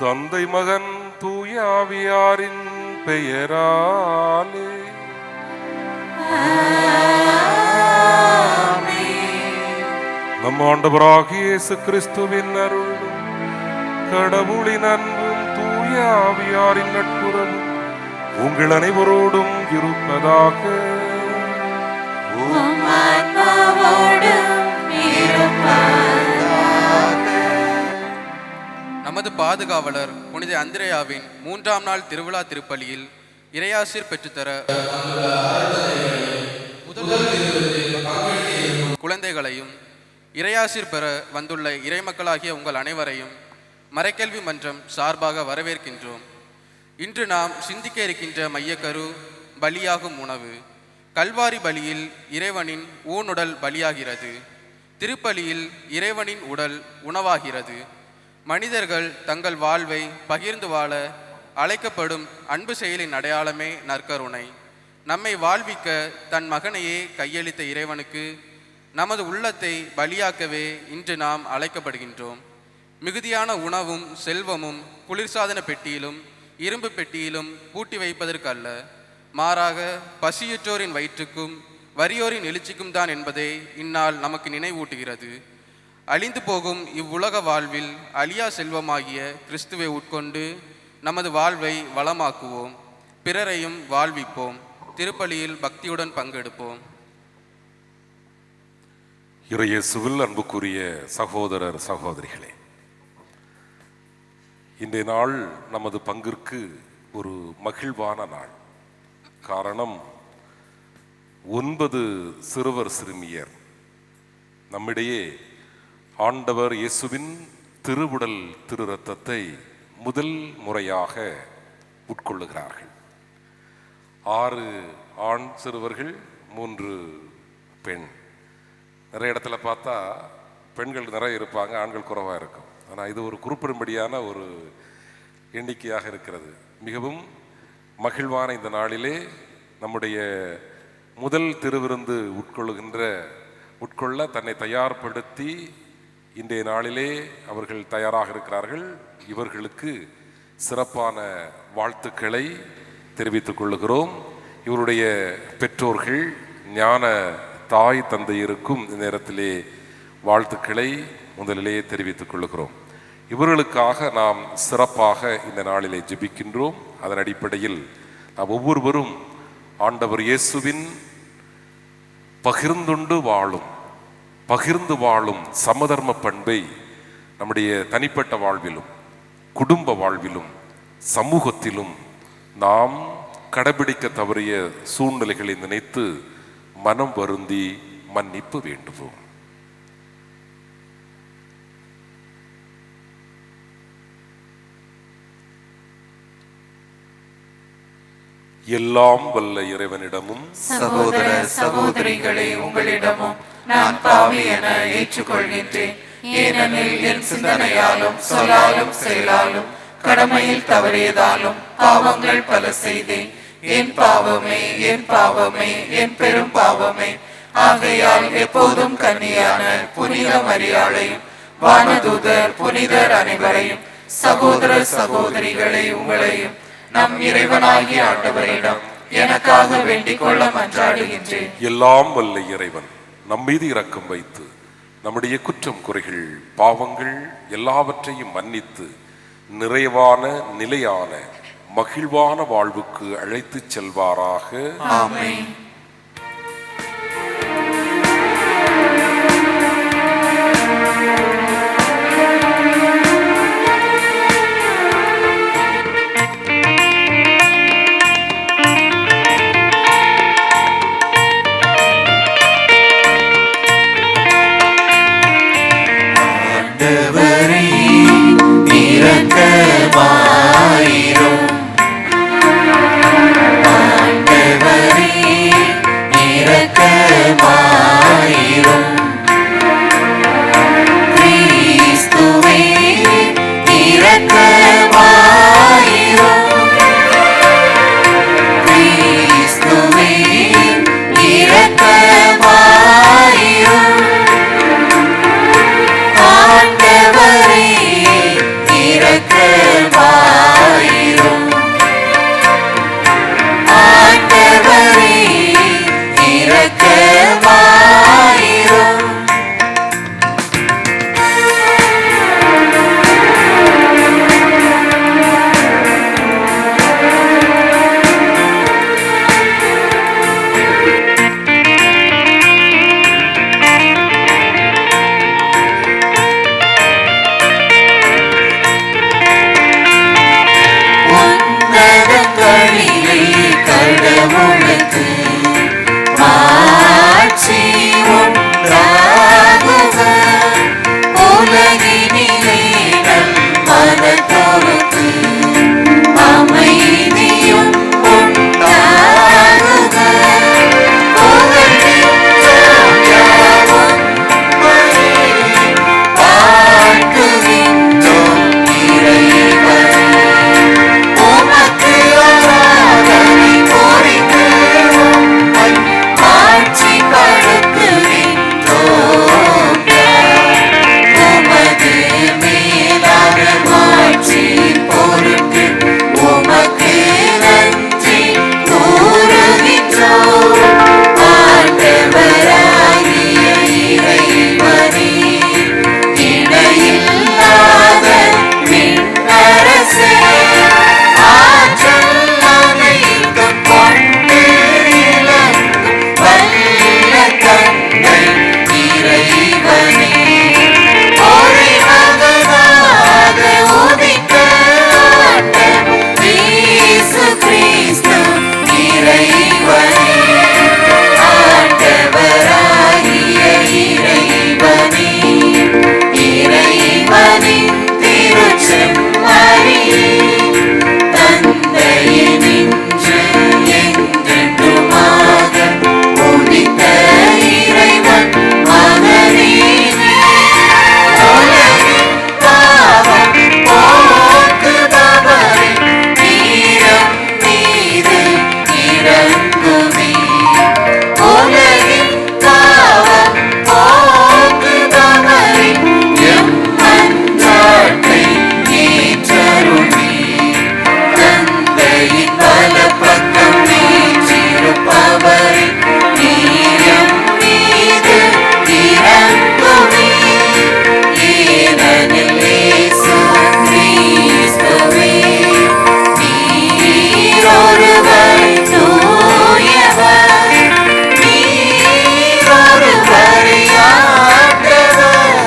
தந்தை மகன் தூய ஆவியாரின் பெயராலே நம் ஆண்டவராகிய இயேசு கிறிஸ்துவின் அருளும் கடவுளின் அன்பும் தூய ஆவியாரின் நட்புறவும் உங்கள் அனைவரோடும் இருப்பதாக. நமது பாதுகாவலர் புனித அந்திரேயாவின் 3ஆம் நாள் திருவிழா திருப்பலியில் இறையாசிர் பெற்றுத்தர குழந்தைகளையும் இறையாசிர் பெற வந்துள்ள இறைமக்களாகிய உங்கள் அனைவரையும் மறைக்கல்வி மன்றம் சார்பாக வரவேற்கின்றோம். இன்று நாம் சிந்திக்க இருக்கின்ற மையக்கரு பலியாகும் உணவு. கல்வாரி பலியில் இறைவனின் ஊனுடல் பலியாகிறது. திருப்பலியில் இறைவனின் உடல் உணவாகிறது. மனிதர்கள் தங்கள் வாழ்வை பகிர்ந்து வாழ அழைக்கப்படும் அன்பு செயலின் அடையாளமே நற்கருணை. நம்மை வாழ்விக்க தன் மகனையே கையளித்த இறைவனுக்கு நமது உள்ளத்தை பலியாக்கவே இன்று நாம் அழைக்கப்படுகின்றோம். மிகுதியான உணவும் செல்வமும் குளிர்சாதன பெட்டியிலும் இரும்பு பெட்டியிலும் பூட்டி வைப்பதற்கு அல்ல, மாறாக பசியுற்றோரின் வயிற்றுக்கும் வறியோரின் எழுச்சிக்கும் தான் என்பதை இந்நாள் நமக்கு நினைவூட்டுகிறது. அழிந்து போகும் இவ்வுலக வாழ்வில் அழியா செல்வமாகிய கிறிஸ்துவை உட்கொண்டு நமது வாழ்வை வளமாக்குவோம், பிறரையும் வாழ்விப்போம். திருப்பலியில் பக்தியுடன் பங்கெடுப்போம். இறையேசுவில் அன்புக்குரிய சகோதரர் சகோதரிகளே, இன்றைய நாள் நமது பங்கிற்கு ஒரு மகிழ்வான நாள். காரணம், 9 சிறுவர் சிறுமியர் நம்மிடையே ஆண்டவர் இயேசுவின் திருவுடல் திரு இரத்தத்தை முதல் முறையாக உட்கொள்ளுகிறார்கள். 6 ஆண் சிறுவர்கள், 3 பெண். நிறைய இடத்துல பார்த்தா பெண்கள் நிறைய இருப்பாங்க, ஆண்கள் குறைவாக இருக்கும். ஆனால் இது ஒரு குறிப்பிடும்படியான ஒரு எண்ணிக்கையாக இருக்கிறது. மிகவும் மகிழ்வான இந்த நாளிலே நம்முடைய முதல் திருவிருந்து உட்கொள்ள தன்னை தயார்படுத்தி இன்றைய நாளிலே அவர்கள் தயாராக இருக்கிறார்கள். இவர்களுக்கு சிறப்பான வாழ்த்துக்களை தெரிவித்துக் கொள்ளுகிறோம். இவருடைய பெற்றோர்கள் ஞான தாய் தந்தையருக்கும் இந்த நேரத்திலே வாழ்த்துக்களை முதலிலே தெரிவித்துக் கொள்ளுகிறோம். இவர்களுக்காக நாம் சிறப்பாக இந்த நாளிலே ஜெபிக்கின்றோம். அதன் அடிப்படையில் நாம் ஒவ்வொருவரும் ஆண்டவர் இயேசுவின் பகிர்ந்து வாழும் சமதர்ம பண்பை நம்முடைய தனிப்பட்ட வாழ்விலும் குடும்ப வாழ்விலும் சமூகத்திலும் நாம் கடைபிடிக்க தவறிய சூழ்நிலைகளை நினைத்து மனம் வருந்தி மன்னிப்பு வேண்டுவோம். எல்லாம் வல்ல இறைவனிடமும் சகோதர சகோதரிகளே உங்களிடமும் நான் பாவி என ஏற்றுக்கொள்கின்றேன். ஏனெனில் என் சிந்தனையாலும் சொல்லாலும் செயலாலும் கடமையில் தவறியதாலும் பாவங்கள் பல செய்தேன். என் பாவமே என் பாவமே என் பெரும் பாவமே. ஆகையால் எப்போதும் கன்னியான புனித மரியாளையும் வானதூதர் புனிதர் அனைவரையும் சகோதர சகோதரிகளை உங்களையும் நம் இறைவனாகிய ஆண்டவரிடம் எனக்காக வேண்டிக் கொள்ள மன்றாடுகின்றேன். எல்லாம் வல்ல இறைவன் நம் மீது இரக்கம் வைத்து நம்முடைய குற்றம் குறைகள் பாவங்கள் எல்லாவற்றையும் மன்னித்து நிறைவான நிலையான மகிழ்வான வாழ்வுக்கு அழைத்துச் செல்வாராக. ஆமென். ஆண்டவரே உலகினிலே நல் மனத்தோருக்கு அமைதியும் உண்டாகுக. புகழ்கின்றோம் யாவும் உம்மையே, வாழ்த்துகின்றோம் இறைவனே. உமக்கு ஆராதனை புரிந்து உம்மை மாட்சிப்படுத்துகின்றோம் யாம். உமது மேலான மாட்சியின் பொருட்டு உமக்கு நன்றி கூறுகின்றோம். ஆண்டவராகிய இறைவனே, இணையில்லாத விண்ணரசே, ஆற்றல் அனைத்தும் கொண்டு விளங்கும் வல்ல தந்தை இறைவனே, ஒரே மகனாக உதித்த ஆண்டவர் இயேசு கிறிஸ்து இறைவனே. ஆண்டவராகிய இறைவனே, இறைவனின் திருச்செம்மறியே, தந்தையினின்று என்றென்றுமாக உதித்த இறைவன் மகனே, உலகின் பாவம் போக்குபவரே, நீரம் மீது இறங்குமே. உலகின் பாவம் போக்குபவரே, எம் மன்றாட்டை ஏற்றருளே. தந்தையின் வலப்பக்கம் வீற்றிருப்பவரே, நீரம் மீது இறங்குமே. ஏனெனில் இயேசு கிறிஸ்துவே, நீர் ஒருவர் தூயவர், நீர் ஒருவரே ஆண்டவர்,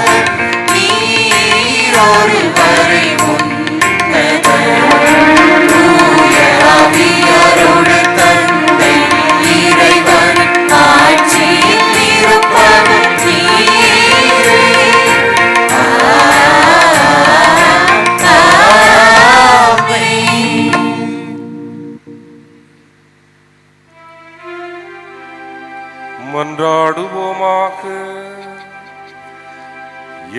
நீர் ஒருவரே உன்னதர். தூய ஆவியாரோடு தந்தை இறைவன் ஆட்சியில் இருப்பவர் நீரே. ஆமென். மன்றாடுவோமாக.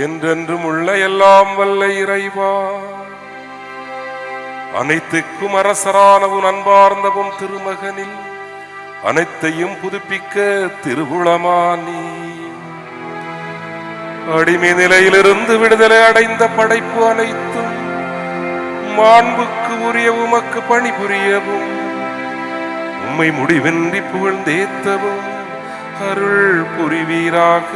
என்றென்றும் உள்ள எல்லாம் வல்ல இறைவா, அனைத்துக்கும் அரசரான உன் அன்பார்ந்தவும் திருமகனில் அனைத்தையும் புதுப்பிக்க திருவுளமானி அடிமை நிலையிலிருந்து விடுதலை அடைந்த படைப்பு அனைத்தும் மாண்புக்கு உரிய உமக்கு பணிபுரியவும் உம்மை முடிவின்றி புகழ்ந்தேத்தவும் அருள் புரிவீராக.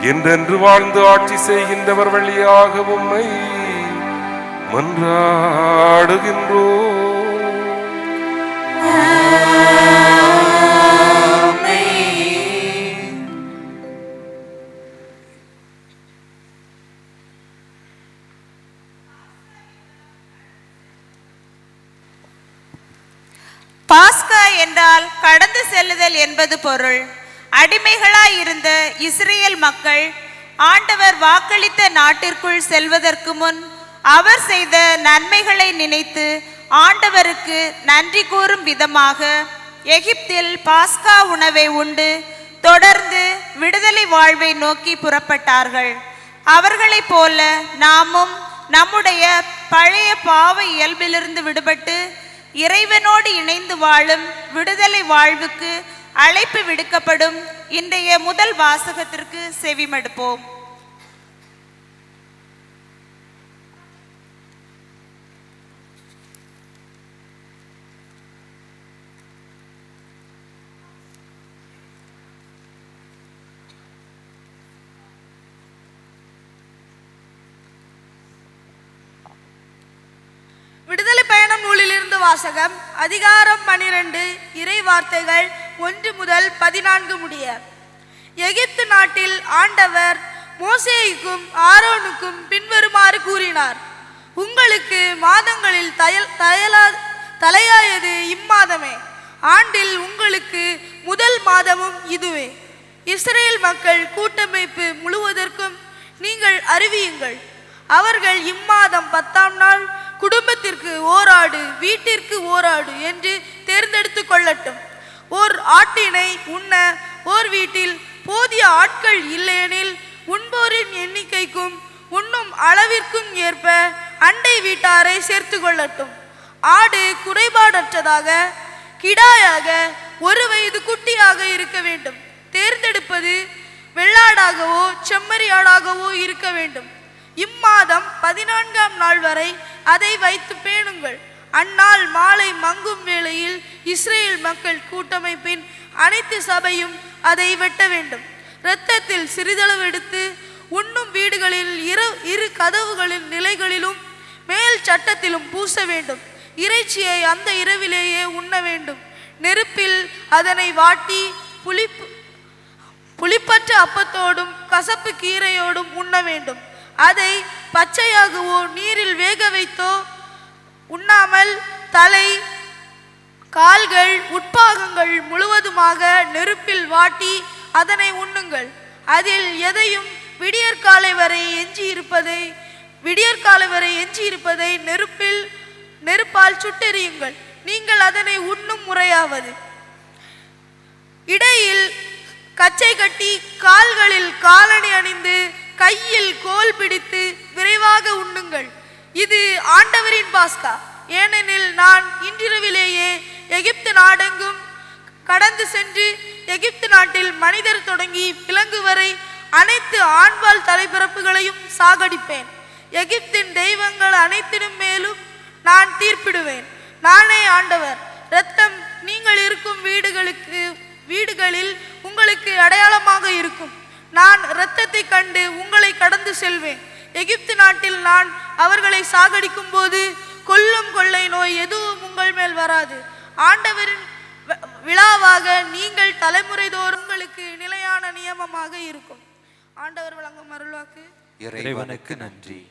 என்றென்று வாழ்ந்து ஆட்சி செய்கின்றவர் வழியாக உம்மை மன்றாடுகின்றோம். பாஸ்கா என்றால் கடந்து செல்லுதல் என்பது பொருள். அடிமைகளாய் இருந்த இஸ்ரேல் மக்கள் ஆண்டவர் வாக்களித்த நாட்டிற்குள் செல்வதற்கு முன் அவர் செய்த நன்மைகளை நினைத்து ஆண்டவருக்கு நன்றி கூறும் விதமாக எகிப்தில் பாஸ்கா உணவை உண்டு தொடர்ந்து விடுதலை வாழ்வை நோக்கி புறப்பட்டார்கள். அவர்களைப் போல நாமும் நம்முடைய பழைய பாவ இயல்பிலிருந்து விடுபட்டு இறைவனோடு இணைந்து வாழும் விடுதலை வாழ்வுக்கு அழைப்பு விடுக்கப்படும் இன்றைய முதல் வாசகத்திற்கு செவிமடுப்போம். விடுதலை பயணம் நூலிலிருந்து வாசகம். அதிகாரம் 12, இறை வார்த்தைகள் 1 முதல் 14 முடிய. எகிப்து நாட்டில் ஆண்டவர் மோசேயுக்கும் ஆரோனுக்கும் பின்வருமாறு கூறினார். உங்களுக்கு மாதங்களில் தலையாயது இம்மாதமே. ஆண்டில் உங்களுக்கு முதல் மாதமும் இதுவே. இஸ்ரேல் மக்கள் கூட்டமைப்பு முழுவதற்கும் நீங்கள் அறிவியுங்கள். அவர்கள் இம்மாதம் 10ஆம் நாள் குடும்பத்திற்கு ஓராடு, வீட்டிற்கு ஓராடு என்று தேர்ந்தெடுத்து கொள்ளட்டும். ஓர் ஆட்டினை உண்ண ஓர் வீட்டில் போதிய ஆட்கள் இல்லையெனில் உண்போரின் எண்ணிக்கைக்கும் உண்ணும் அளவிற்கும் ஏற்ப அண்டை வீட்டாரை சேர்த்து கொள்ளட்டும். ஆடு குறைபாடற்றதாக, கிடாயாக, 1 வயது குட்டியாக இருக்க வேண்டும். தேர்ந்தெடுப்பது வெள்ளாடாகவோ செம்மறியாடாகவோ இருக்க வேண்டும். இம்மாதம் 14ஆம் நாள் வரை அதை வைத்து பேணுங்கள். அந்நாள் மாலை மங்கும் வேளையில் இஸ்ரேல் மக்கள் கூட்டமைப்பின் அனைத்து சபையும் அதை வெட்ட வேண்டும். இரத்தத்தில் சிறிதளவு எடுத்து உண்ணும் வீடுகளில் இரு கதவுகளின் நிலைகளிலும் மேல் சட்டத்திலும் பூச வேண்டும். இறைச்சியை அந்த இரவிலேயே உண்ண வேண்டும். நெருப்பில் அதனை வாட்டி புளிப்பற்ற அப்பத்தோடும் கசப்பு கீரையோடும் உண்ண வேண்டும். அதை பச்சையாகவோ நீரில் வேக வைத்தோ உண்ணாமல் தலை, கால்கள், உட்பாகங்கள் முழுவதுமாக நெருப்பில் வாட்டி அதனை உண்ணுங்கள். அதில் எதையும் விடியற்காலை வரை எஞ்சி இருப்பதை நெருப்பால் சுட்டெறியுங்கள். நீங்கள் அதனை உண்ணும் முறையாவது: இடையில் கச்சை கட்டி, கால்களில் காலணி அணிந்து, கையில் கோல் பிடித்து விரைவாக உண்ணுங்கள். இது ஆண்டவரின் பாஸ்கா. ஏனெனில் நான் இன்றிரவிலேயே எகிப்து நாடெங்கும் கடந்து சென்று எகிப்து நாட்டில் மனிதர் தொடங்கி விலங்கு வரை அனைத்து ஆண்பால் தலைப்பிறப்புகளையும் சாகடிப்பேன். எகிப்தின் தெய்வங்கள் அனைத்தினும் மேலும் நான் தீர்ப்பிடுவேன். நானே ஆண்டவர். இரத்தம் நீங்கள் இருக்கும் வீடுகளில் உங்களுக்கு அடையாளமாக இருக்கும். நான் இரத்தத்தை கண்டு உங்களை கடந்து செல்வேன். எகிப்து நாட்டில் நான் அவர்களை சாகடிக்கும் போது கொல்லும் கொள்ளை நோய் எதுவும் உங்கள் மேல் வராது. ஆண்டவரின் விழாவாக நீங்கள் தலைமுறை தோறும் உங்களுக்கு நிலையான நியமமாக இருக்கும். ஆண்டவர் வழங்கும் அருள்வாக்கு. இறைவனுக்கு நன்றி.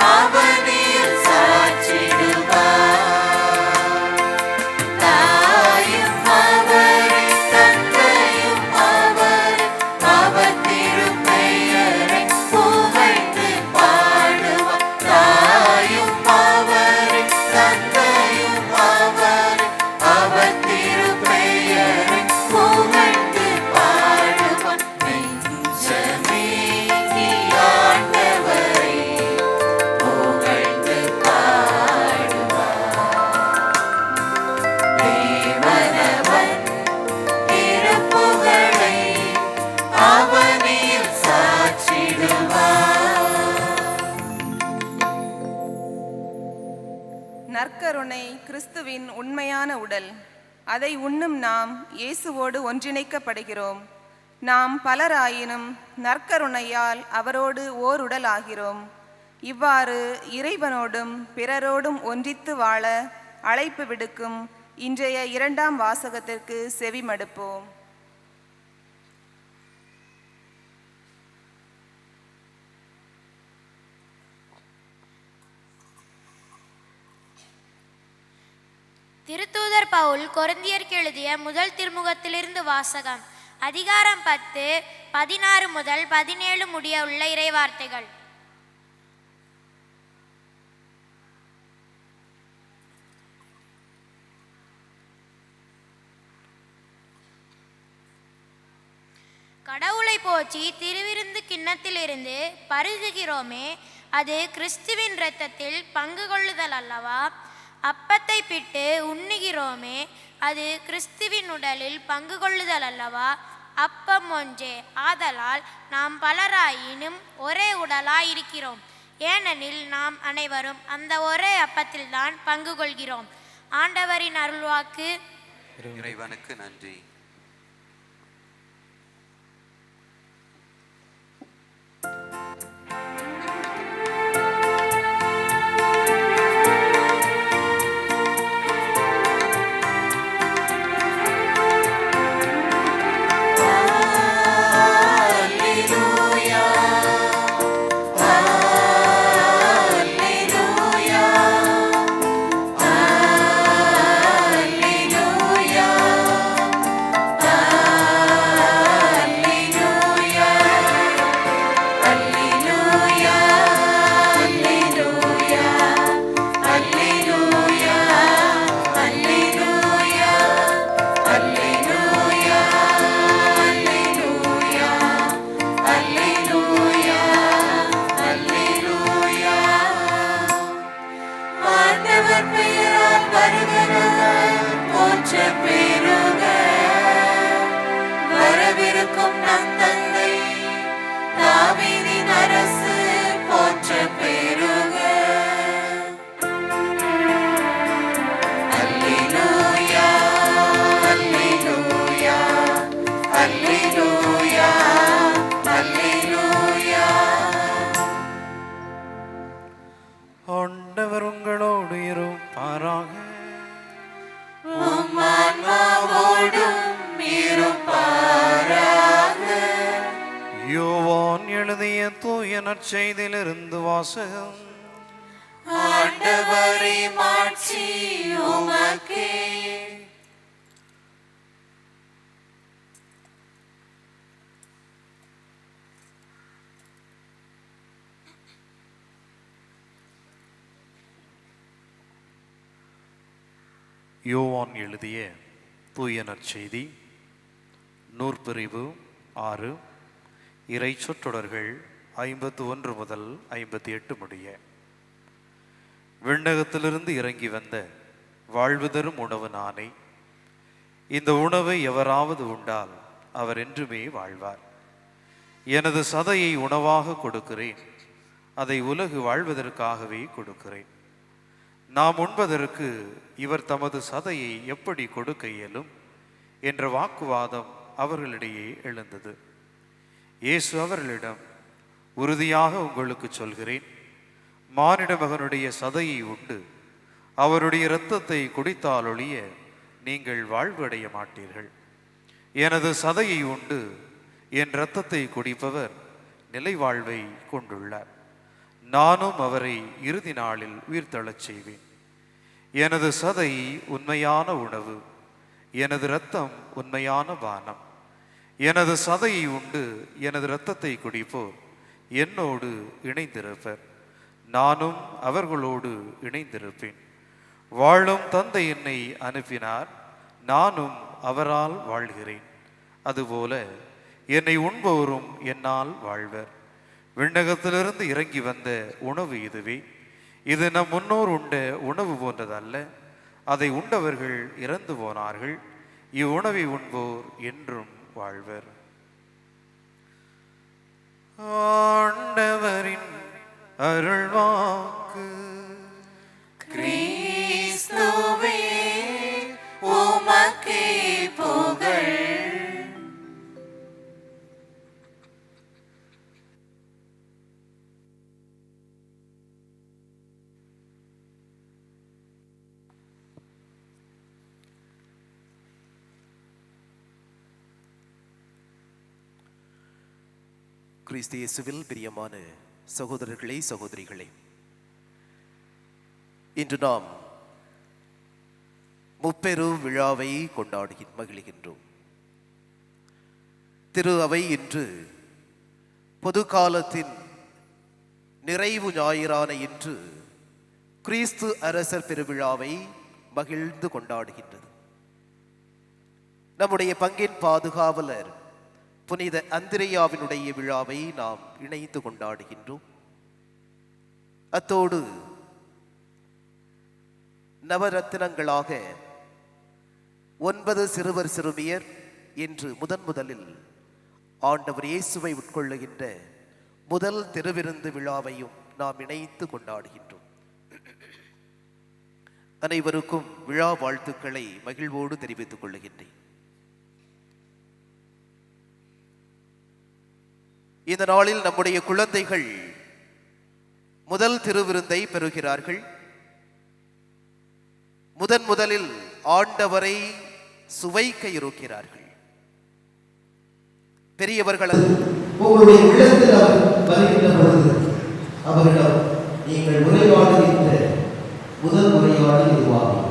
அவனில் சாற்றிடுவார். தாயும் அவரே, தந்தையும் அவரே, அவர் திருப்பெயரை புகழ்ந்து பாடுவார். தாயும் அவரே, தந்தையும் அவரே, அவர் திருப்பெயரை புகழ்ந்து பாடுவார். நெஞ்சமே நீ ஆண்டவரை புகழ்ந்து பாடுவார். தேவனவன் திருப்புகழை அவனில் சாற்றிடுவார். நற்கருணை கிறிஸ்துவின் உண்மையான உடல். அதை உண்ணும் நாம் இயேசுவோடு ஒன்றிணைக்கப்படுகிறோம். நாம் பலராயினும் நற்கருணையால் அவரோடு ஓர் உடலாகிறோம். இவ்வாறு இறைவனோடும் பிறரோடும் ஒன்றித்து வாழ அழைப்பு விடுக்கும் இன்றைய 2ஆம் வாசகத்திற்கு செவிமடுப்போம். திருத்தூதர் பவுல் கொரிந்தியருக்கு எழுதிய முதல் திருமுகத்திலிருந்து வாசகம். அதிகாரம் 10, 16 முதல் 17 முடிய உள்ள இறைவார்த்தைகள். கடவுளை போற்றி திருவிருந்து கிண்ணத்திலிருந்து பருகுகிறோமே, அது கிறிஸ்துவின் இரத்தத்தில் பங்கு கொள்ளுதல் அல்லவா? அப்பத்தை பிட்டு உண்ணுகிறோமே, அது கிறிஸ்துவின் உடலில் பங்கு கொள்ளுதல் அல்லவா? அப்பம் ஒன்றே, ஆதலால் நாம் பலராயினும் ஒரே உடலாயிருக்கிறோம். ஏனெனில் நாம் அனைவரும் அந்த ஒரே அப்பத்தில்தான் பங்கு கொள்கிறோம். ஆண்டவரின் அருள்வாக்கு. இறைவனுக்கு நன்றி. ஆண்டவர் உங்களோடு இருப்பாராக. யோவான் எழுதிய தூய நற்செய்தியிலிருந்து வாசகம். ஆண்டவரே, மாட்சி உமக்கே. யோவான் எழுதிய தூய நற்செய்தி நூற்பிரிவு 6, இறை சொற்றொடர்கள் 51 முதல் 58 முடிய. விண்ணகத்திலிருந்து இறங்கி வந்த வாழ்வு தரும் உணவு நானே. இந்த உணவை எவராவது உண்டால் அவர் என்றுமே வாழ்வார். எனது சதையை உணவாக கொடுக்கிறேன், அதை உலகு வாழ்வதற்காகவே கொடுக்கிறேன். நாம் உண்பதற்கு இவர் தமது சதையை எப்படி கொடுக்க இயலும் என்ற வாக்குவாதம் அவர்களிடையே எழுந்தது. இயேசு அவர்களிடம், உறுதியாக உங்களுக்கு சொல்கிறேன், மானிட மகனுடைய சதையை உண்டு அவருடைய இரத்தத்தை குடித்தாலொழிய நீங்கள் வாழ்வு அடைய மாட்டீர்கள். எனது சதையை உண்டு என் இரத்தத்தை குடிப்பவர் நிலை வாழ்வை கொண்டுள்ளார். நானும் அவரை இறுதி நாளில் உயிர்த்தெழச் செய்வேன். எனது சதை உண்மையான உணவு, எனது இரத்தம் உண்மையான பானம். எனது சதையை உண்டு எனது இரத்தத்தை குடிப்போர் என்னோடு இணைந்திருப்பர், நானும் அவர்களோடு இணைந்திருப்பேன். வாழும் தந்தை என்னை அனுப்பினார், நானும் அவரால் வாழ்கிறேன். அதுபோல என்னை உண்பவரும் என்னால் வாழ்வர். விண்ணகத்திலிருந்து இறங்கி வந்த உணவு இதுவே. இது நம் முன்னோர் உண்ட உணவு போன்றதல்ல. அதை உண்டவர்கள் இறந்து போனார்கள். இவ்வுணவை உண்போர் என்றும் வாழ்வர். ஆண்டவரின் அருள்வாக்கு. கிறிஸ்துவே உமக்கே புகழ். கிறிஸ்து இயேசுவில் பிரியமான சகோதரர்களே, சகோதரிகளே, இன்று நாம் முப்பெரு விழாவை கொண்டாடி மகிழ்கின்றோம். திரு அவை இன்று பொது காலத்தின் நிறைவு ஞாயிறான இன்று கிறிஸ்து அரசர் பெருவிழாவை மகிழ்ந்து கொண்டாடுகின்றது. நம்முடைய பங்கின் பாதுகாவலர் புனித அந்திரேயாவினுடைய விழாவை நாம் இணைந்து கொண்டாடுகின்றோம். அத்தோடு நவரத்தினங்களாக 9 சிறுவர் சிறுமியர் இன்று முதலில் ஆண்டவர் இயேசுவை உட்கொள்ளுகின்ற முதல் திருவிருந்து விழாவையும் நாம் இணைத்து கொண்டாடுகின்றோம். அனைவருக்கும் விழா வாழ்த்துக்களை மகிழ்வோடு தெரிவித்துக் கொள்ளுகின்றேன். இந்த நாளில் நம்முடைய குழந்தைகள் முதல் திருவிருந்தை பெறுகிறார்கள். முதலில் ஆண்டவரை சுவைக்க இருக்கிறார்கள். பெரியவர்கள் உங்களுடைய உள்ளத்தில் அவர் வருகின்ற பொழுது அவரிடம் நீங்கள் உரையாடுகின்ற முதல் உரையாடு இதுவாகும்.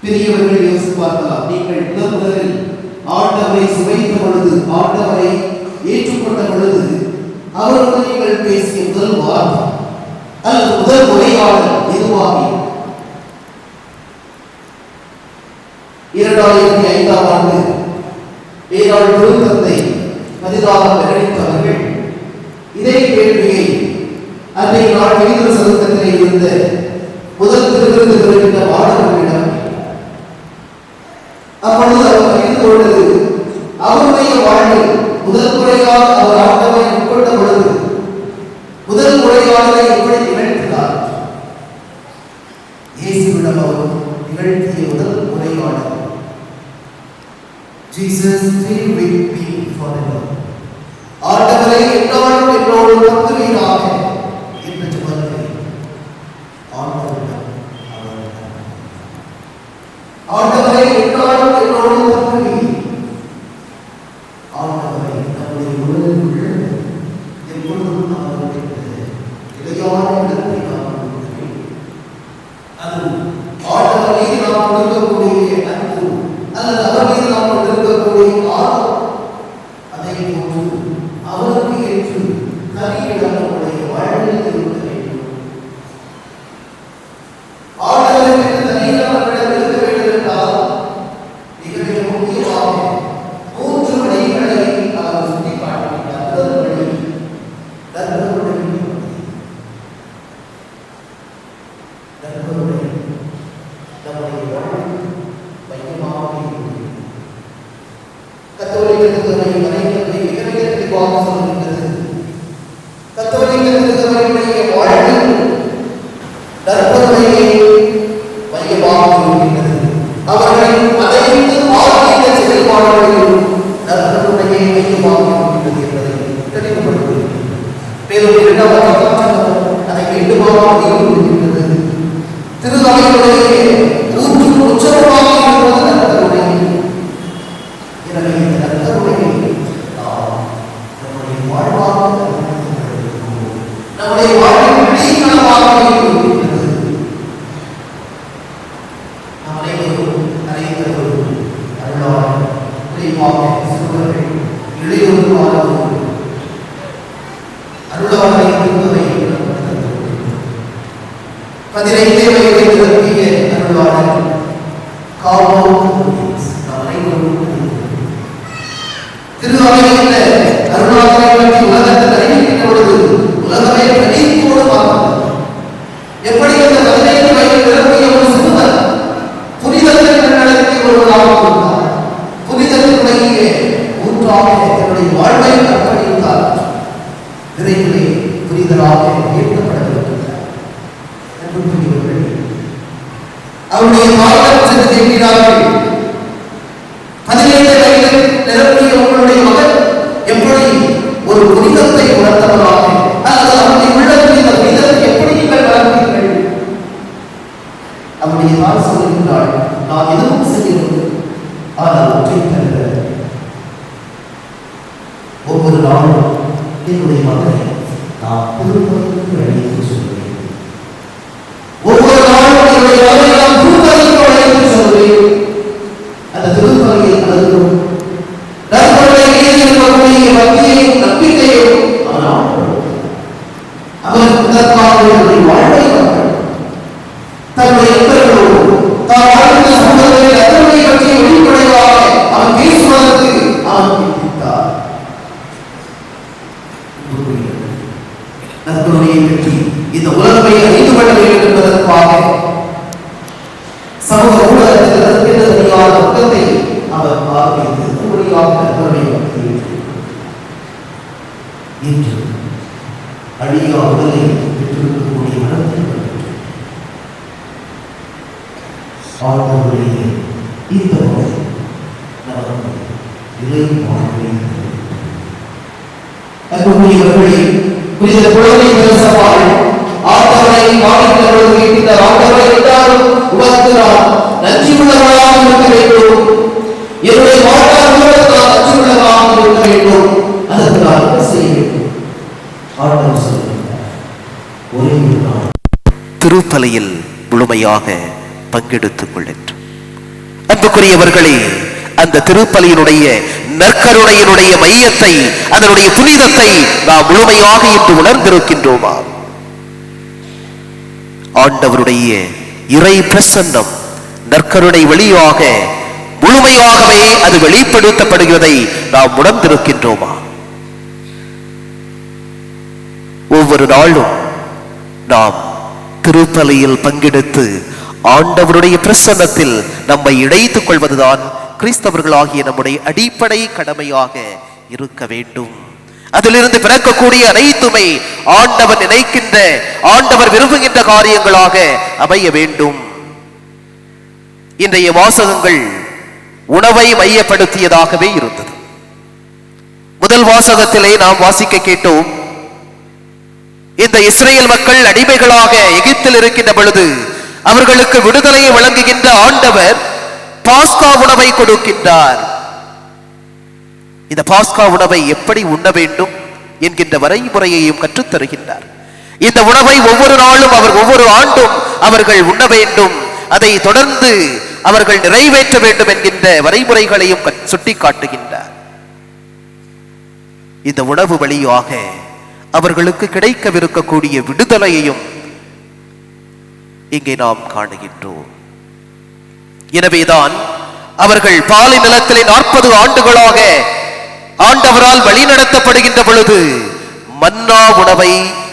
பெரியவர்கள் யோசிப்பார்களாம், நீங்கள் முதலில் ஆண்டவரை சுவைத்த பொழுது, ஆண்டவரை ஏற்றுக்கொண்ட பொழுது அவரோடு நீங்கள் பேசிய முதல் வார்த்தை அல்லது முதல் உரையாடல் எதுவாகும்? 2005ஆம் ஆண்டு மேலாள் திருத்தந்தை பதிலாக பிரகடித்தவர்கள் இதே கேள்வியை அன்றைய நாள் விகித சதுக்கத்திலே இருந்த முதல் திருவிருந்து பெறுகின்ற மாணவர்களிடம் அப்பொழுது அவர் அறிந்து கொண்டது, அவருடைய வாழ்வில் முதல் முறையாக அவர் ஆண்டவரை உட்கொண்ட பொழுது முதல் முறையாளரை எப்படி நிகழ்த்தினார்? இயேசுவிடம் அவர் நிகழ்த்திய முதல் முறையாளர், Jesus stay with me forever. ஆண்டவரை என்னாலும் என்னோடு தங்குவீராக என்று சொன்னார். ஆண்டவரை என்னாலும் என்னோடு தங்குவீர். ஆண்டவரை நம்முடைய உடலுக்குள் எப்பொழுதும் அவருடைய இளையான இடத்தை நாம் கொடுக்கிறோம். அது ஆண்டவர் மீது நாம் கொடுக்கக்கூடிய அன்பு அல்லது அவர் மீது நாம் கொண்டிருக்கக்கூடிய ஆர்வம், அதை போன்று அவருக்கு ஏற்று தனியிடம் நம்முடைய வாழ்வில் இருக்க வேண்டும். ஆண்டவருக்கு தனியிடம் நம்மிடம் இருக்க வேண்டும் என்றால் மிக மிக முக்கியமாக 3 வழிகளை அவர் சுட்டிக்காட்டுகிறார். முதல் வழி நற்கருணை. நற்கருணை நம்முடைய வாழ்வில் மையமாக இருக்கிறது. கத்தோலிக்க திருச்சபை வரையறை மிக மிக தெளிவாக சொல்கின்றது. கத்தோலிக்க திருச்சபையுடைய வாழ்வில் நற்கருணையை மையமாக இருக்கின்றது. அவர்களின் அனைத்து ஆன்மீக செயல்பாடுகளிலும் நற்கருணையை மையமாக இருக்கின்றது என்பதை தெளிவுபடுத்துகிறது. மேலும் 2வது அதை மீண்டுமாக இருக்கின்றது. திருவகையுடைய உச்சமாக இருப்பது நற்கருணை. எனவே இந்த நற்கருணையை நாம் நம்முடைய வாழ்வாக நம்முடைய வாழ்வின் வெளிக்களமாக இருக்கின்றது. நாம் அனைவரும் அறிந்தவரும் அருளாளர் குறிப்பாக சிறுவர்கள் இளையோருமானவர்கள் அருளாளரை திருப்பதை 15 வயதை நிரப்பிய அருளாளர் திரு அவையில் அருளாளரை பற்றி உலகத்தில் அறிவிக்கின்ற பொழுது உலகமே பிரதீபோடு பார்த்தது. எப்படி அந்த 15 வயதில் நிரம்பிய ஒரு சிறுவன் புனிதத்தை நடத்தி ஒருவராக இருந்தார். புனிதத்தினுடைய ஊற்றாக தன்னுடைய வாழ்வை அர்ப்பணித்தார். விரைவிலே புனிதராக ஏற்கப்படவிருக்கிறார். அவருடைய தாயார் சென்று கேட்கிறார்கள், 15 வயதில் நிரம்பிய உங்களுடைய மகன் எப்படி ஒரு புனிதத்தை உணர்ந்தவராக அல்லது அவருடைய உள்ளத்தில் இந்த புனிதத்தை எப்படி நீங்கள் வளர்ந்தீர்கள்? அவருடைய தாய் சொல்லுகிறாள், நான் எதுவும் செய்யவில்லை, ஆனால் ஒற்றை தவிர ஒவ்வொரு நாளும் என்னுடைய மகனை நான் திருப்பதிக்கு அழைத்து சொல்வேன். ஒவ்வொரு நாளும் என்னுடைய மகனை நான் திருப்பதிக்கு அழைத்து சொல்வேன். அந்த திருப்பதியை அழுதும் நற்பொருளை இருக்கக்கூடிய பக்தியையும் நம்பிக்கையும் அவர் இதற்காக வாழ்வை தன்னுடைய நண்பர்களோடு தான் வாழ்ந்த சமூகத்தில் அதனுடைய பற்றிய வெளிப்படையாக அவன் பேசுவதற்கு அவன் பிடித்தார். நற்பொருளையை பற்றி இந்த உலகை அறிந்து கொள்ள வேண்டும் என்பதற்காக சமூக ஊடகத்தில் அதற்கென முகத்தை அவர் பார்வைத்து மொழியாக நற்பொருளை பற்றி இன்று அழியா உடலை பெற்றிருக்கக்கூடிய மனத்தில் ஆழ்ந்தவருடைய இந்த முறை நமக்கு இலை வாழ்வை அன்புக்குரியவர்களே, புனித குழந்தை பேசவாள் ஆண்டவரை வாழ்கின்ற பொழுது இந்த ஆண்டவரை எல்லாரும் உணர்கிறார். நன்றி உள்ளவர்களாக இருக்க வேண்டும். என்னுடைய வாழ்க்கையில் நான் நன்றி உள்ளவராக இருக்க வேண்டும். அதற்கு நான் என்ன செய்ய வேண்டும்? ஆண்டவர் சொல்கிறார், ஒரே ஒரு நாள் திருப்பலியில் முழுமையாக பங்கெடுத்துக் கொள்கின்றோம். அன்புக்குரியவர்களே, அந்த திருப்பலியினுடைய நற்கருணையினுடைய மையத்தை, அதனுடைய புனிதத்தை நாம் முழுமையாக இன்று உணர்ந்திருக்கின்றோமா? ஆண்டவருடைய இறை பிரசன்னம் நற்கருணை வழியாக முழுமையாகவே அது வெளிப்படுத்தப்படுகிறதை நாம் உணர்ந்திருக்கின்றோமா? ஒவ்வொரு நாளும் நாம் திருப்பலியில் பங்கெடுத்து ஆண்டவருடைய பிரசன்னத்தில் நம்மை இணைத்துக் கொள்வதுதான் கிறிஸ்தவர்களாகிய நம்முடைய அடிப்படை கடமையாக இருக்க வேண்டும். அதிலிருந்து பிறக்கக்கூடிய அனைத்துமே ஆண்டவர் நினைக்கின்ற, ஆண்டவர் விரும்புகின்ற காரியங்களாக அமைய வேண்டும். இன்றைய வாசகங்கள் உணவை மையப்படுத்தியதாகவே இருந்தது. முதல் வாசகத்திலே நாம் வாசிக்க கேட்டோம், இந்த இஸ்ரேல் மக்கள் அடிமைகளாக எகிப்தில் இருக்கின்ற பொழுது அவர்களுக்கு விடுதலையை வழங்குகின்ற ஆண்டவர் பாஸ்கா உணவை கொடுக்கின்றார். இந்த பாஸ்கா உணவை எப்படி உண்ண வேண்டும் என்கின்ற வரைமுறையையும் கற்றுத்தருகின்றார். இந்த உணவை ஒவ்வொரு நாளும் ஒவ்வொரு ஆண்டும் அவர்கள் உண்ண வேண்டும், அதை தொடர்ந்து அவர்கள் நிறைவேற்ற வேண்டும் என்கின்ற வரைமுறைகளையும் சுட்டி காட்டுகின்றார். இந்த உணவு வழியாக அவர்களுக்கு கிடைக்கவிருக்கக்கூடிய விடுதலையையும் இங்கே நாம் காணுகின்றோம். எனவேதான் அவர்கள் பாலை நிலத்திலே 40 ஆண்டுகளாக ஆண்டவரால் வழிநடத்தப்படுகின்ற பொழுது மன்னா உணவை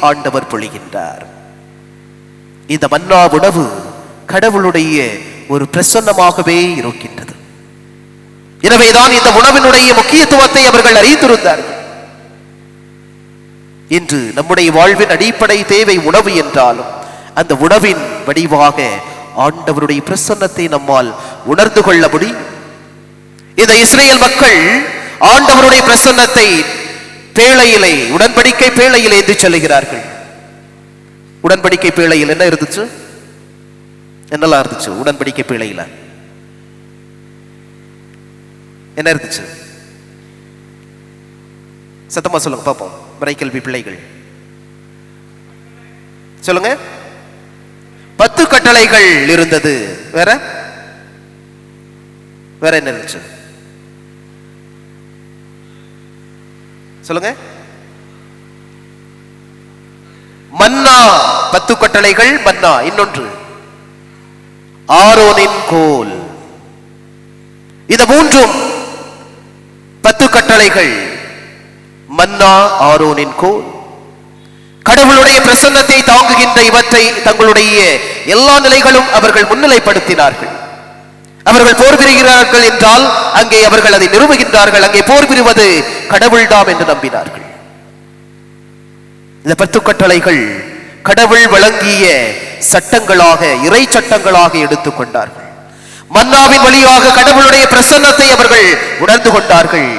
ஆண்டவர் பொழிகின்றார். இந்த மன்னா உணவு கடவுளுடைய ஒரு பிரசன்னமாகவே இருக்கின்றது. எனவேதான் இந்த உணவினுடைய முக்கியத்துவத்தை அவர்கள் அறிந்திருந்தார்கள். இன்று நம்முடைய வாழ்வின் அடிப்படை தேவை உணவு என்றாலும் அந்த உணவின் வடிவாக ஆண்டவருடைய பிரசன்னத்தை நம்மால் உணர்ந்து கொள்ள முடியும். இந்த இஸ்ரேல் மக்கள் ஆண்டவருடைய பிரசன்னத்தை பேழையிலே, உடன்படிக்கை பேழையிலே என்று சொல்லுகிறார்கள். உடன்படிக்கை பேழையில் என்ன இருந்துச்சு? என்னெல்லாம் இருந்துச்சு? உடன்படிக்கை பேழையில என்ன இருந்துச்சு? சத்தமா சொல்லுங்க பாப்போம். மறைக்கல்வி பிள்ளைகள் சொல்லுங்க. 10 கட்டளைகள் இருந்தது. வேற வேற என்ன இருந்துச்சு சொல்லுங்க. மன்னா, 10 கட்டளைகள் மன்னா. இன்னொன்று ஆரோனின் கோல். இந்த மூன்றும் 10 கட்டளைகள். மன்னா, ஆரோனின் கோல். கடவுளுடைய பிரசன்னத்தை தாங்குகின்ற இவற்றை தங்களுடைய எல்லா நிலைகளும் அவர்கள் முன்னிலைப்படுத்தினார்கள். அவர்கள் போர் புரிகிறார்கள் என்றால் அங்கே அவர்கள் அதை நிறுவுகின்றார்கள். அங்கே போர் புரிவது கடவுள்தாம் என்று நம்பினார்கள். இந்த 10 கட்டளைகள் கடவுள் வழங்கிய சட்டங்களாக, இறை சட்டங்களாக எடுத்துக்கொண்டார்கள். மன்னாவின் வழியாக கடவுளுடைய பிரசன்னத்தை அவர்கள் உணர்ந்து கொண்டார்கள்.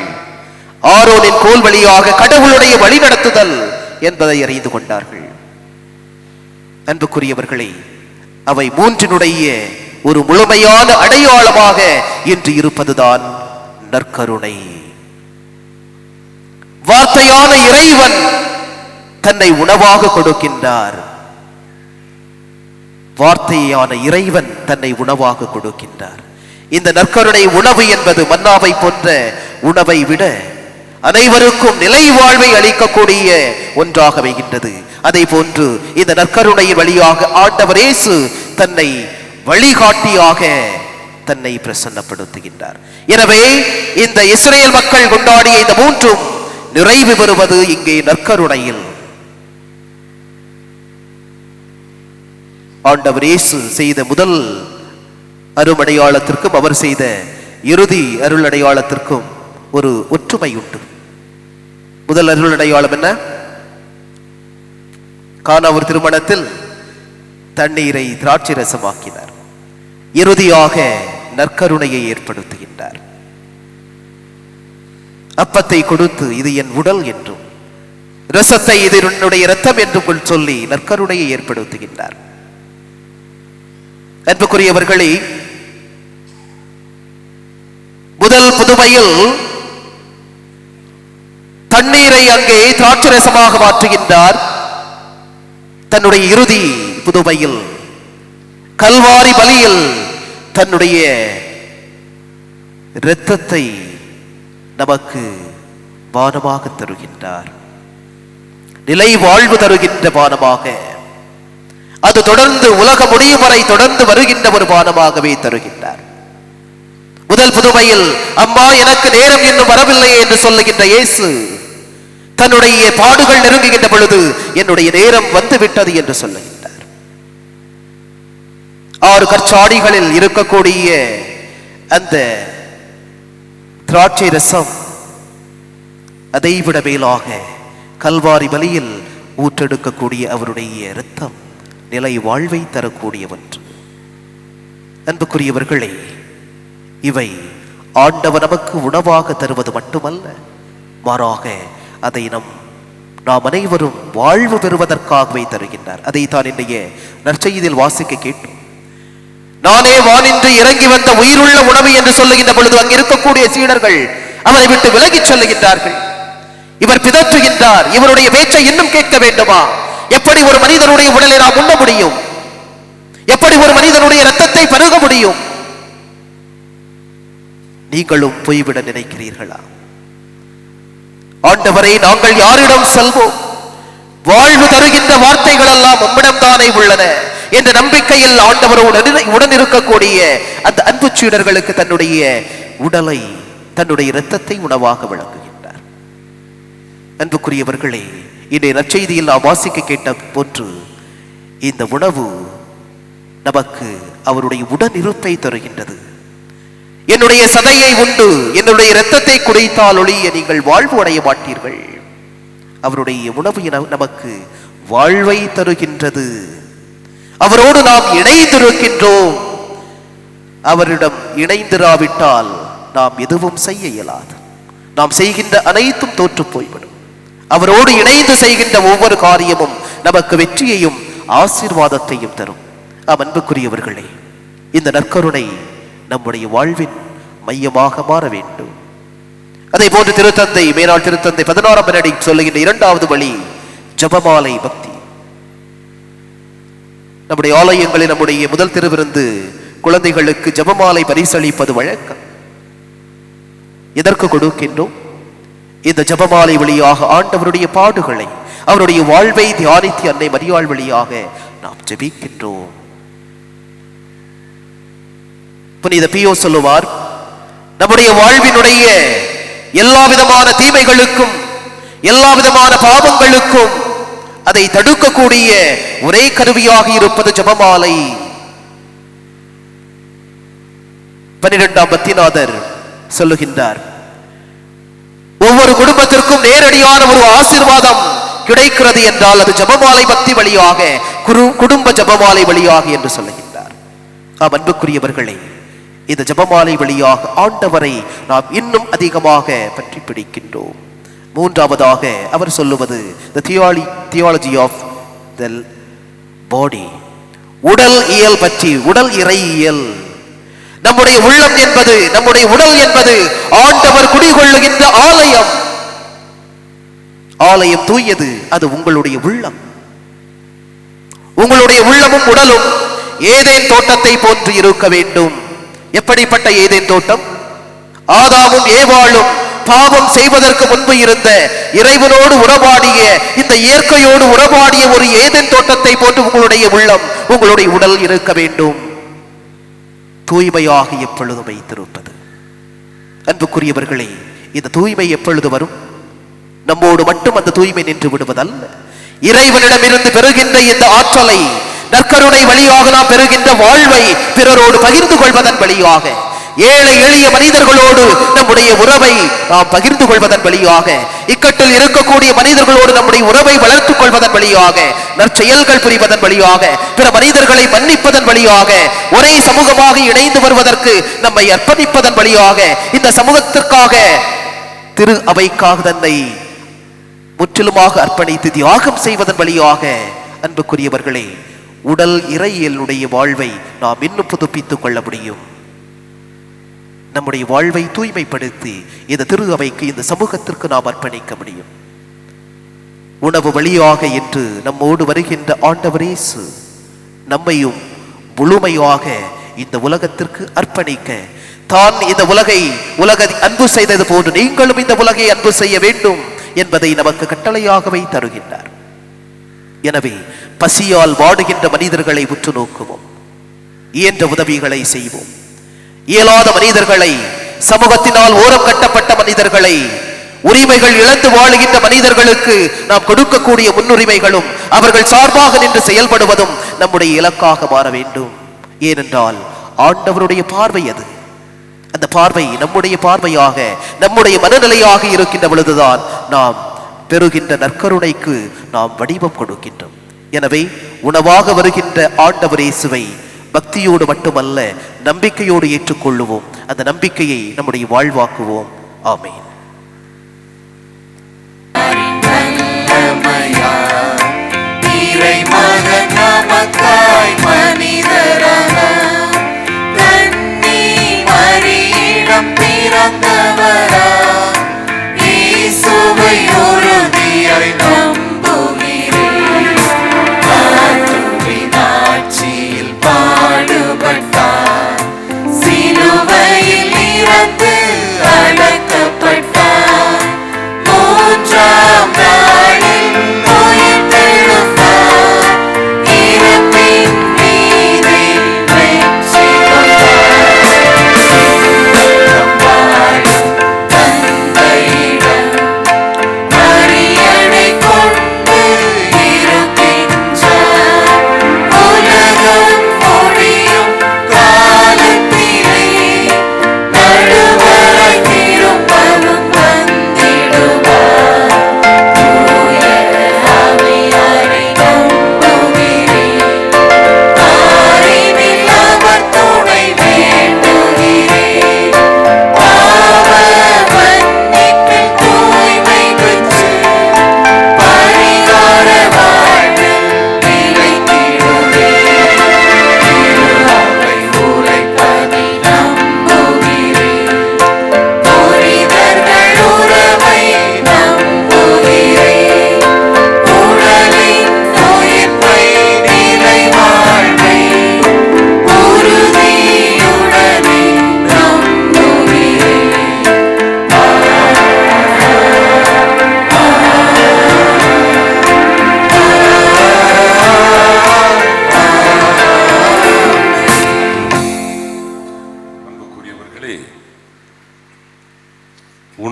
ஆரோனின் கோல் வழியாக கடவுளுடைய வழிநடத்துதல் என்பதை அறிந்து கொண்டார்கள். அன்புக்குரியவர்களே, அவை மூன்றினுடைய ஒரு முழுமையான அடையாளமாக இன்று இருப்பதுதான் நற்கருணை. வார்த்தையான இறைவன் தன்னை உணவாக கொடுக்கின்றார். வார்த்தையான இறைவன் தன்னை உணவாக கொடுக்கின்றார். இந்த நற்கருணை உணவு என்பது மன்னாவை போன்ற உணவை விட அனைவருக்கும் நிலை வாழ்வை அளிக்கக்கூடிய ஒன்றாக வைகின்றது. அதை போன்று இந்த நற்கருணையின் வழியாக ஆண்டவர் இயேசு தன்னை வழிகாட்டியாக தன்னை பிரசன்னப்படுத்துகின்றார். எனவே இந்த இஸ்ரேல் மக்கள் கொண்டாடிய இந்த மூன்றும் நிறைவு பெறுவது இங்கே நற்கருணையில். ஆண்டவர் இயேசு செய்த முதல் அருமடையாளத்திற்கும் அவர் செய்த இறுதி அருளடையாளத்திற்கும் ஒரு ஒற்றுமை உண்டு. முதல் அருளடையாளம் என்ன? கானா ஒரு திருமணத்தில் தண்ணீரை திராட்சை ரசமாக்கினார். இறுதியாக நற்கருணையை ஏற்படுத்துகின்றார். அப்பத்தை கொடுத்து இது என் உடல் என்றும், ரசத்தை இது என்னுடைய இரத்தம் என்றும் சொல்லி நற்கருணையை ஏற்படுத்துகின்றார். அன்புக்குரியவர்களே, முதல் புதுமையில் தண்ணீரை அங்கே திராட்சை ரசமாக மாற்றுகின்றார். தன்னுடைய இறுதி புதுமையில் கல்வாரி பலியில் தன்னுடைய இரத்தத்தை நமக்கு பானமாக தருகின்றார். நிலை வாழ்வு தருகின்ற பானமாக, அது தொடர்ந்து உலக முடியும் வரை தொடர்ந்து வருகின்ற ஒரு பானமாகவே தருகின்றார். முதல் புதுமையில் அம்மா எனக்கு நேரம் இன்னும் வரவில்லை என்று சொல்லுகின்ற இயேசு தன்னுடைய பாடுகள் நெருங்குகின்ற பொழுது என்னுடைய நேரம் வந்துவிட்டது என்று சொல்லுகின்றார். 6 கற்சாடிகளில் இருக்கக்கூடிய அந்த திராட்சை ரசம் அதைவிட மேலாக கல்வாரி பலியில் ஊற்றெடுக்கக்கூடிய அவருடைய இரத்தம் நிலை வாழ்வை தரக்கூடிய ஒன்று. அன்புக்குரியவர்களே, இவை ஆண்டவர் நமக்கு உணவாக தருவது மட்டுமல்ல, மாறாக அதை நாம் அனைவரும் வாழ்வு பெறுவதற்காகவே தருகின்றார். அதை தான் இன்றைய நற்செய்தியில் வாசிக்க கேட்டோம். நானே வானின்று இறங்கி வந்த உயிருள்ள உணவு என்று சொல்லுகின்ற பொழுது அங்கு இருக்கக்கூடிய சீடர்கள் அவரை விட்டு விலகிச் செல்லுகின்றார்கள். இவர் பிதற்றுகின்றார். இவருடைய பேச்சை இன்னும் கேட்க வேண்டுமா? எப்படி ஒரு மனிதனுடைய உடலை நாம் உண்ண முடியும்? எப்படி ஒரு மனிதனுடைய இரத்தத்தை பருக முடியும்? நீங்களும் போய்விட நினைக்கிறீர்களா? ஆண்டவரை, நாங்கள் யாரிடம் செல்வோம்? வாழ்வு தருகின்ற வார்த்தைகள் எல்லாம் உம்மிடம் தானே உள்ளன என்ற நம்பிக்கையில் ஆண்டவரோடு உடன் இருக்கக்கூடிய அந்த அன்பு சீடர்களுக்கு தன்னுடைய உடலை, தன்னுடைய இரத்தத்தை உணவாக வழங்குகின்றார். அன்புக்குரியவர்களே, இன்றைய நற்செய்தியில் நாம் வாசிக்க கேட்ட போன்று இந்த உணவு நமக்கு அவருடைய உடன் இருப்பை தருகின்றது. என்னுடைய சதையை உண்டு என்னுடைய இரத்தத்தை குடித்தால் ஒழிய நீங்கள் வாழ்வு அடைய மாட்டீர்கள். அவருடைய உணவு நமக்கு வாழ்வை தருகின்றது. அவரோடு நாம் இணைந்திருக்கின்றோம். அவரிடம் இணைந்திராவிட்டால் நாம் எதுவும் செய்ய இயலாது. நாம் செய்கின்ற அனைத்தும் தோற்று போய்விடும். அவரோடு இணைந்து செய்கின்ற ஒவ்வொரு காரியமும் நமக்கு வெற்றியையும் ஆசீர்வாதத்தையும் தரும். அன்புக்குரியவர்களே, இந்த நற்கருணை நம்முடைய வாழ்வின் மையமாக மாற வேண்டும். அதே போன்று திருத்தந்தை, மேனாள் திருத்தந்தை 16ஆம் பெனடிக்ட் சொல்லுகின்ற 2வது வழி ஜபமாலை பக்தி. நம்முடைய ஆலயங்களில் நம்முடைய முதல் திருவிருந்து குழந்தைகளுக்கு ஜெபமாலை பரிசளிப்பது வழக்கம். எதற்கு கொடுக்கின்றோம்? இந்த ஜெபமாலை வழியாக ஆண்டவருடைய பாடுகளை, அவருடைய வாழ்வை தியானித்து அன்னை மரியாள் வழியாக நாம் ஜெபிக்கின்றோம். புனித பியோ சொல்லுவார், நம்முடைய வாழ்வினுடைய எல்லா விதமான தீமைகளுக்கும், எல்லா விதமான பாவங்களுக்கும் அதை தடுக்கக்கூடிய ஒரே கருவியாக இருப்பது ஜெபமாலை. 12ஆம் பத்திநாதர் சொல்லுகின்றார், ஒவ்வொரு குடும்பத்திற்கும் நேரடியான ஒரு ஆசீர்வாதம் கிடைக்கிறது என்றால் அது ஜெபமாலை பக்தி வழியாக, குடும்ப ஜெபமாலை வழியாக என்று சொல்லுகின்றார். அன்புக்குரியவர்களே, இந்த ஜெபமாலை வழியாக ஆண்டவரை நாம் இன்னும் அதிகமாக பற்றி பிடிக்கின்றோம். மூன்றாவதாக அவர் சொல்லுவது the theology of the body, உடல் இயல் பற்றி, உடல் இறையியல். நம்முடைய உள்ளம் என்பது, நம்முடைய உடல் என்பது ஆண்டவர் குடிகொள்ளுகின்ற ஆலயம். ஆலயம் தூயது, அது உங்களுடைய உள்ளம். உங்களுடைய உள்ளமும் உடலும் ஏதேன் தோட்டத்தை போன்று இருக்க வேண்டும். எப்படிப்பட்ட ஏதேன் தோட்டம்? ஆதாமும் ஏவாளும் பாவம் செய்வதற்கு முன்பு இருந்த இறைவனோடு உறவாடிய, இந்த இயற்கையோடு உறவாடிய ஒரு ஏதேன் தோட்டத்தை போன்று உங்களுடைய உள்ளம், உங்களுடைய உடல் இருக்க வேண்டும். தூய்மையாக எப்பொழுது வைத்திருப்பது. அன்புக்குரியவர்களே, இந்த தூய்மை எப்பொழுது வரும்? நம்மோடு மட்டும் அந்த தூய்மை நின்று விடுவதல்ல. இறைவனிடமிருந்து பெறுகின்ற இந்த ஆற்றலை, நற்கருணை வழியாக நாம் பெறுகின்ற வாழ்வை பிறரோடு பகிர்ந்து கொள்வதன் வழியாக, ஏழை எளிய மனிதர்களோடு நம்முடைய உறவை நாம் பகிர்ந்து கொள்வதன் வழியாக, இக்கட்டில் இருக்கக்கூடிய மனிதர்களோடு நம்முடைய உறவை வளர்த்துக் கொள்வதன் வழியாக, நற்செயல்கள் புரிவதன் வழியாக, பிற மனிதர்களை மன்னிப்பதன் வழியாக, ஒரே சமூகமாக இணைந்து வருவதற்கு நம்மை அர்ப்பணிப்பதன் வழியாக, இந்த சமூகத்திற்காக, திரு அவைக்காக தன்னை முற்றிலுமாக அர்ப்பணித்து தியாகம் செய்வதன் வழியாக, அன்புக்குரியவர்களே, உடல் இறையியலுடைய வாழ்வை நாம் இன்னும் புதுப்பித்துக் கொள்ள முடியும். நம்முடைய வாழ்வை தூய்மைப்படுத்தி இந்த திரு அவைக்கு, இந்த சமூகத்திற்கு நாம் அர்ப்பணிக்க முடியும். உணவு வழியாக என்று நம்மோடு வருகின்ற ஆண்டவர் இயேசு நம்மையும் முழுமையாக இந்த உலகத்திற்கு அர்ப்பணிக்க, தான் இந்த உலகை அன்பு செய்தது போன்று நீங்களும் இந்த உலகை அன்பு செய்ய வேண்டும் என்பதை நமக்கு கட்டளையாகவே தருகின்றார். எனவே பசியால் வாடுகின்ற மனிதர்களை உற்று நோக்குவோம், இயன்ற உதவிகளை செய்வோம். இயலாத மனிதர்களை, சமூகத்தினால் ஓரம் கட்டப்பட்ட மனிதர்களை, உரிமைகள் இழந்து வாழுகின்ற மனிதர்களுக்கு நாம் கொடுக்கக்கூடிய முன்னுரிமைகளும், அவர்கள் சார்பாக நின்று செயல்படுவதும் நம்முடைய இலக்காக மாற வேண்டும். ஏனென்றால் ஆண்டவருடைய பார்வை அது. அந்த பார்வை நம்முடைய பார்வையாக, நம்முடைய மனநிலையாக இருக்கின்ற பொழுதுதான் நாம் பெறுகின்ற நற்கருணைக்கு நாம் வடிவம் கொடுக்கின்றோம். எனவே உணவாக வருகின்ற ஆண்டவர் இயேசுவை பக்தியோடு மட்டுமல்ல, நம்பிக்கையோடு ஏற்றுக்கொள்ளுவோம். அந்த நம்பிக்கையை நம்முடைய வாழ்வாக்குவோம். ஆமென். இறைமகன் நமக்காய் மனிதராக கன்னி மரியிடம் பிறந்தவரா, இயேசுவை உறுதியாய் நம்புகிறேன். ஆட்சியில் பாடுபட்டார், சிலுவையில் இறந்து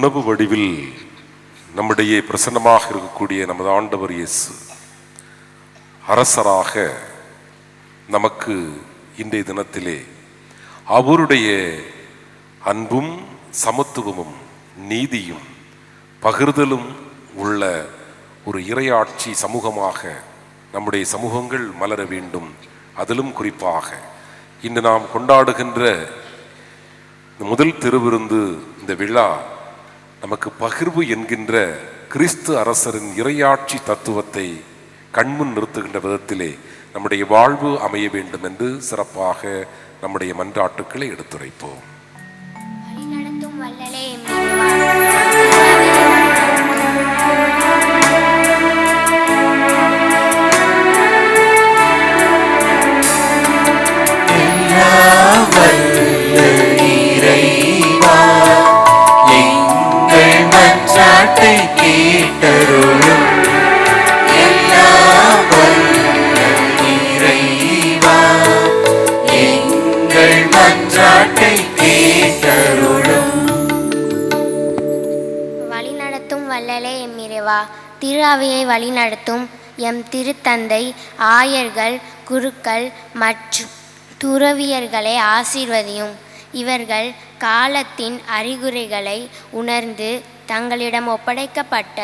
உணவு வடிவில் நம்முடைய பிரசன்னமாக இருக்கக்கூடிய நமது ஆண்டவர் இயேசு அரசராக நமக்கு இன்றைய தினத்திலே அவருடைய அன்பும் சமத்துவமும் நீதியும் பகிர்தலும் உள்ள ஒரு இறையாட்சி சமூகமாக நம்முடைய சமூகங்கள் மலர வேண்டும். அதிலும் குறிப்பாக இன்று நாம் கொண்டாடுகின்ற முதல் திருவிருந்து இந்த விழா நமக்கு பகிர்வு என்கின்ற கிறிஸ்து அரசரின் இறையாட்சி தத்துவத்தை கண்முன் நிறுத்துகின்ற விதத்திலே நம்முடைய வாழ்வு அமைய வேண்டும் என்று சிறப்பாக நம்முடைய மன்றாட்டுக்களை எடுத்துரைப்போம். கேட்டருளும் எல்லாம் வல்ல இறைவா, எங்கள் மன்றாட்டை கேட்டருளும். வழிநடத்தும் வல்லலே எம் இறைவா, திரு அவையை வழிநடத்தும் எம் திருத்தந்தை, ஆயர்கள், குருக்கள் மற்றும் துறவியர்களை ஆசீர்வதியும். இவர்கள் காலத்தின் அறிகுறிகளை உணர்ந்து தங்களிடம் ஒப்படைக்கப்பட்ட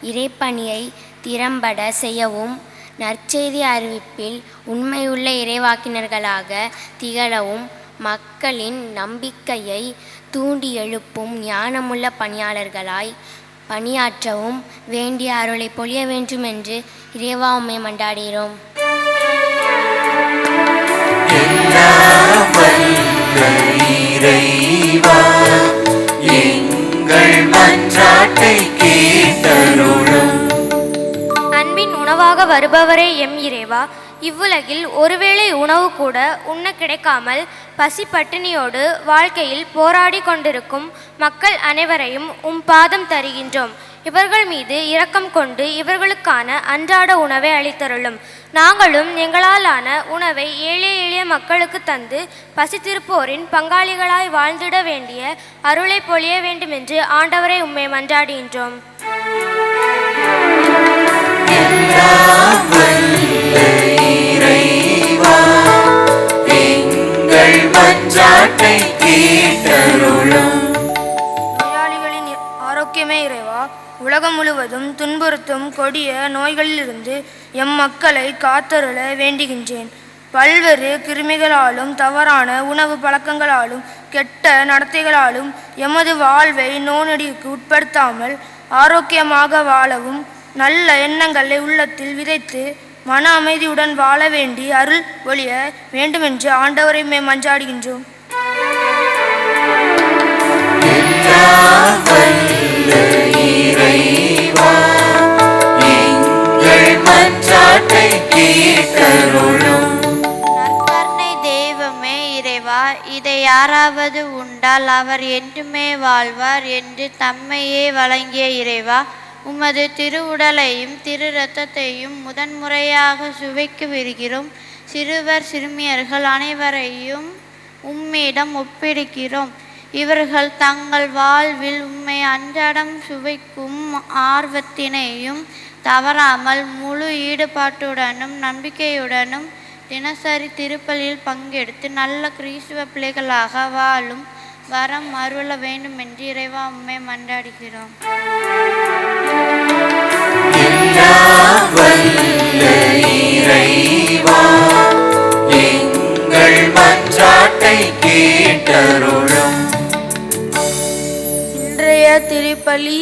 இறைப்பணியை திறம்பட செய்யவும், நற்செய்தி அறிவிப்பில் உண்மையுள்ள இறைவாக்கினர்களாக திகழவும், மக்களின் நம்பிக்கையை தூண்டி எழுப்பும் ஞானமுள்ள பணியாளர்களாய் பணியாற்றவும் வேண்டிய அருளை பொழிய வேண்டும் என்று இறைவா உம்மை மன்றாடுகிறோம். இறைவா, எங்கள் மன்றாட்டை கேட்டருளும். அன்பின் உணவாக வருபவரே எம் இறைவா, இவ்வுலகில் ஒருவேளை உணவு கூட உண்ண கிடைக்காமல் பசி பட்டினியோடு வாழ்க்கையில் போராடி கொண்டிருக்கும் மக்கள் அனைவரையும் உம் பாதம் தருகின்றோம். இவர்கள் மீது இரக்கம் கொண்டு இவர்களுக்கான அன்றாட உணவை அளித்தருளும். நாங்களும் எங்களாலான உணவை ஏழை எளிய மக்களுக்கு தந்து பசித்திருப்போரின் பங்காளிகளாய் வாழ்ந்திட வேண்டிய அருளை பொழிய வேண்டும் என்று ஆண்டவரை உம்மை மன்றாடுகின்றோம். நோயாளிகளின் ஆரோக்கியமே இறைவா, உலகம் முழுவதும் துன்புறுத்தும் கொடிய நோய்களிலிருந்து எம் மக்களை காத்தருள வேண்டுகின்றேன். பல்வேறு கிருமிகளாலும் தவறான உணவு பழக்கங்களாலும் கெட்ட நடத்தைகளாலும் எமது வாழ்வை நோனடிக்கு உட்படுத்தாமல் ஆரோக்கியமாக வாழவும், நல்ல எண்ணங்களை உள்ளத்தில் விதைத்து மன அமைதியுடன் வாழ வேண்டி அருள் ஒளிய வேண்டுமென்று ஆண்டவரை மன்றாடுகின்றோம். நற்கருணை தெய்வமே இறைவா, இதை யாராவது உண்டால் அவர் என்றுமே வாழ்வார் என்று தம்மையே வழங்கிய இறைவா, உமது திருவுடலையும் திரு இரத்தத்தையும் முதன்முறையாக சுவைக்க விருகிறோம். சிறுவர் சிறுமியர்கள் அனைவரையும் உம்மிடம் ஒப்பிடுகிறோம். இவர்கள் தங்கள் வாழ்வில் உம்மை அன்றாடம் சுவைக்கும் ஆர்வத்தினையும் தவறாமல் முழு ஈடுபாட்டுடனும் நம்பிக்கையுடனும் தினசரி திருப்பலியில் பங்கெடுத்து நல்ல கிறிஸ்துவ பிள்ளைகளாக வாழும் வரம் அருள வேண்டும் என்று இறைவா உம்மை மன்றாடுகிறோம். எங்கள் மன்றாட்டை கேட்டருளும். இன்றைய திருப்பலி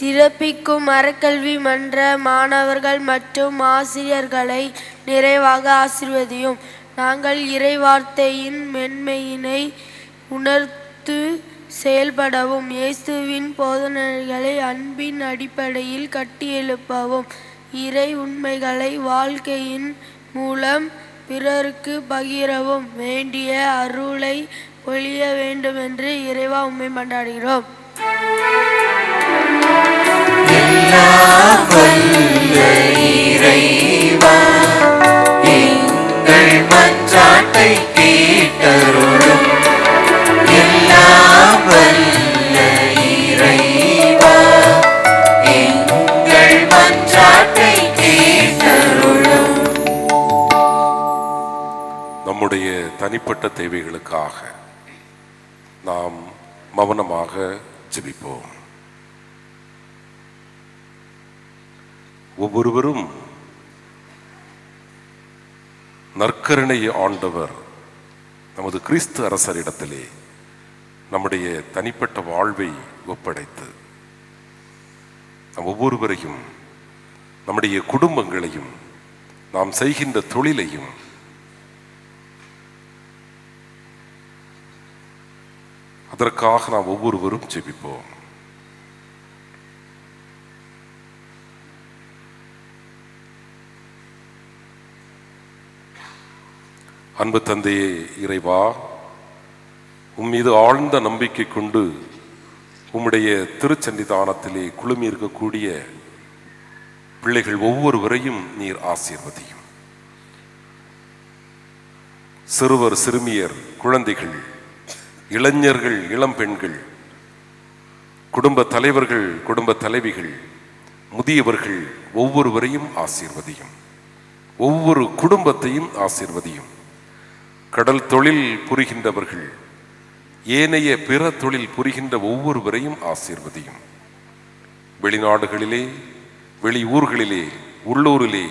திறப்பிக்கும் அறக்கல்வி மன்ற மாணவர்கள் மற்றும் ஆசிரியர்களை நிறைவாக ஆசீர்வதியும். நாங்கள் இறைவார்த்தையின் மென்மையினை உணர்த்து செயல்படவும், இயேசுவின் போதனைகளை அன்பின் அடிப்படையில் கட்டியெழுப்பவும், இறை உண்மைகளை வாழ்க்கையின் மூலம் பிறருக்கு பகிரவும் வேண்டிய அருளை பொழிய வேண்டும் என்று இறைவா உம்மை மன்றாடுகிறோம். இறைவா, எங்கள் மன்றாட்டை கேட்டருளும். எல்லாம் வல்ல இறைவா, நம்முடைய தனிப்பட்ட தேவைகளுக்காக நாம் மௌனமாக ஜெபிப்போம். ஒவ்வொருவரும் நற்கருணை ஆண்டவர் நமது கிறிஸ்து அரசரிடத்திலே நம்முடைய தனிப்பட்ட வாழ்வை ஒப்படைத்து நம் ஒவ்வொருவரையும், நம்முடைய குடும்பங்களையும், நாம் செய்கின்ற தொழிலையும் அதற்காக நாம் ஒவ்வொருவரும் ஜெபிப்போம். அன்பு தந்தையே இறைவா, உம்மீது ஆழ்ந்த நம்பிக்கை கொண்டு உம்முடைய திருச்சன்னிதானத்திலே குழுமி இருக்கக்கூடிய பிள்ளைகள் ஒவ்வொருவரையும் நீர் ஆசீர்வதியும். சிறுவர், சிறுமியர், குழந்தைகள், இளைஞர்கள், இளம் பெண்கள், குடும்ப தலைவர்கள், குடும்ப தலைவிகள், முதியவர்கள் ஒவ்வொருவரையும் ஆசீர்வதியும். ஒவ்வொரு குடும்பத்தையும் ஆசீர்வதியும். கடல் தொழில் புரிகின்றவர்கள், ஏனைய பிற தொழில் புரிகின்ற ஒவ்வொருவரையும் ஆசீர்வதியும். வெளிநாடுகளிலே, வெளி ஊர்களிலே, உள்ளூரிலே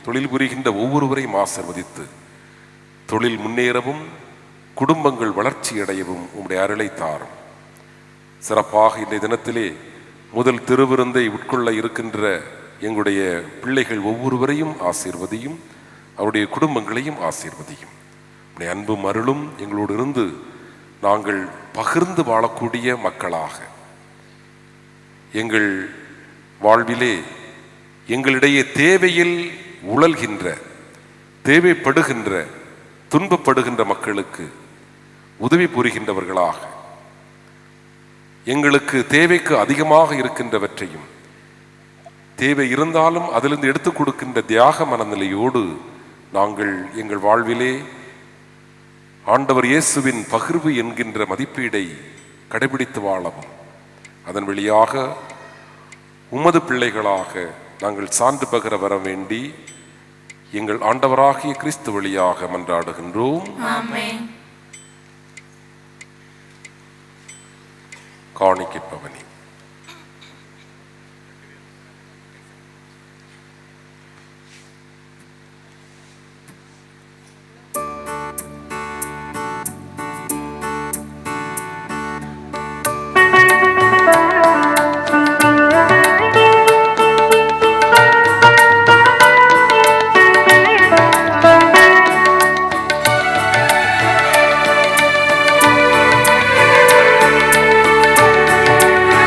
தொழில் புரிகின்ற ஒவ்வொருவரையும் ஆசீர்வதித்து தொழில் முன்னேறவும் குடும்பங்கள் வளர்ச்சியடையவும் உம்முடைய அருளை தாரும். சிறப்பாக இன்றைய தினத்திலே முதல் திருவிருந்தை உட்கொள்ள இருக்கின்ற எங்களுடைய பிள்ளைகள் ஒவ்வொருவரையும் ஆசீர்வதியும். அவருடைய குடும்பங்களையும் ஆசீர்வதியும். உம்முடைய அன்பும் அருளும் எங்களோடு இருந்து நாங்கள் பகிர்ந்து வாழக்கூடிய மக்களாக, எங்கள் வாழ்விலே எங்களிடையே தேவையில் உழல்கின்ற, தேவைப்படுகின்ற, துன்பப்படுகின்ற மக்களுக்கு உதவி புரிகின்றவர்களாக, எங்களுக்கு தேவைக்கு அதிகமாக இருக்கின்றவற்றையும், தேவை இருந்தாலும் அதிலிருந்து எடுத்துக் கொடுக்கின்ற தியாக மனநிலையோடு நாங்கள் எங்கள் வாழ்விலே ஆண்டவர் இயேசுவின் பகிர்வு என்கின்ற மதிப்பீடை கடைபிடித்து வாழவும், அதன் வழியாக உமது பிள்ளைகளாக நாங்கள் சான்று பகர வர வேண்டி எங்கள் ஆண்டவராகிய கிறிஸ்து வழியாக மன்றாடுகின்றோம். காணிக்கை பவனி. ஆண்டவரே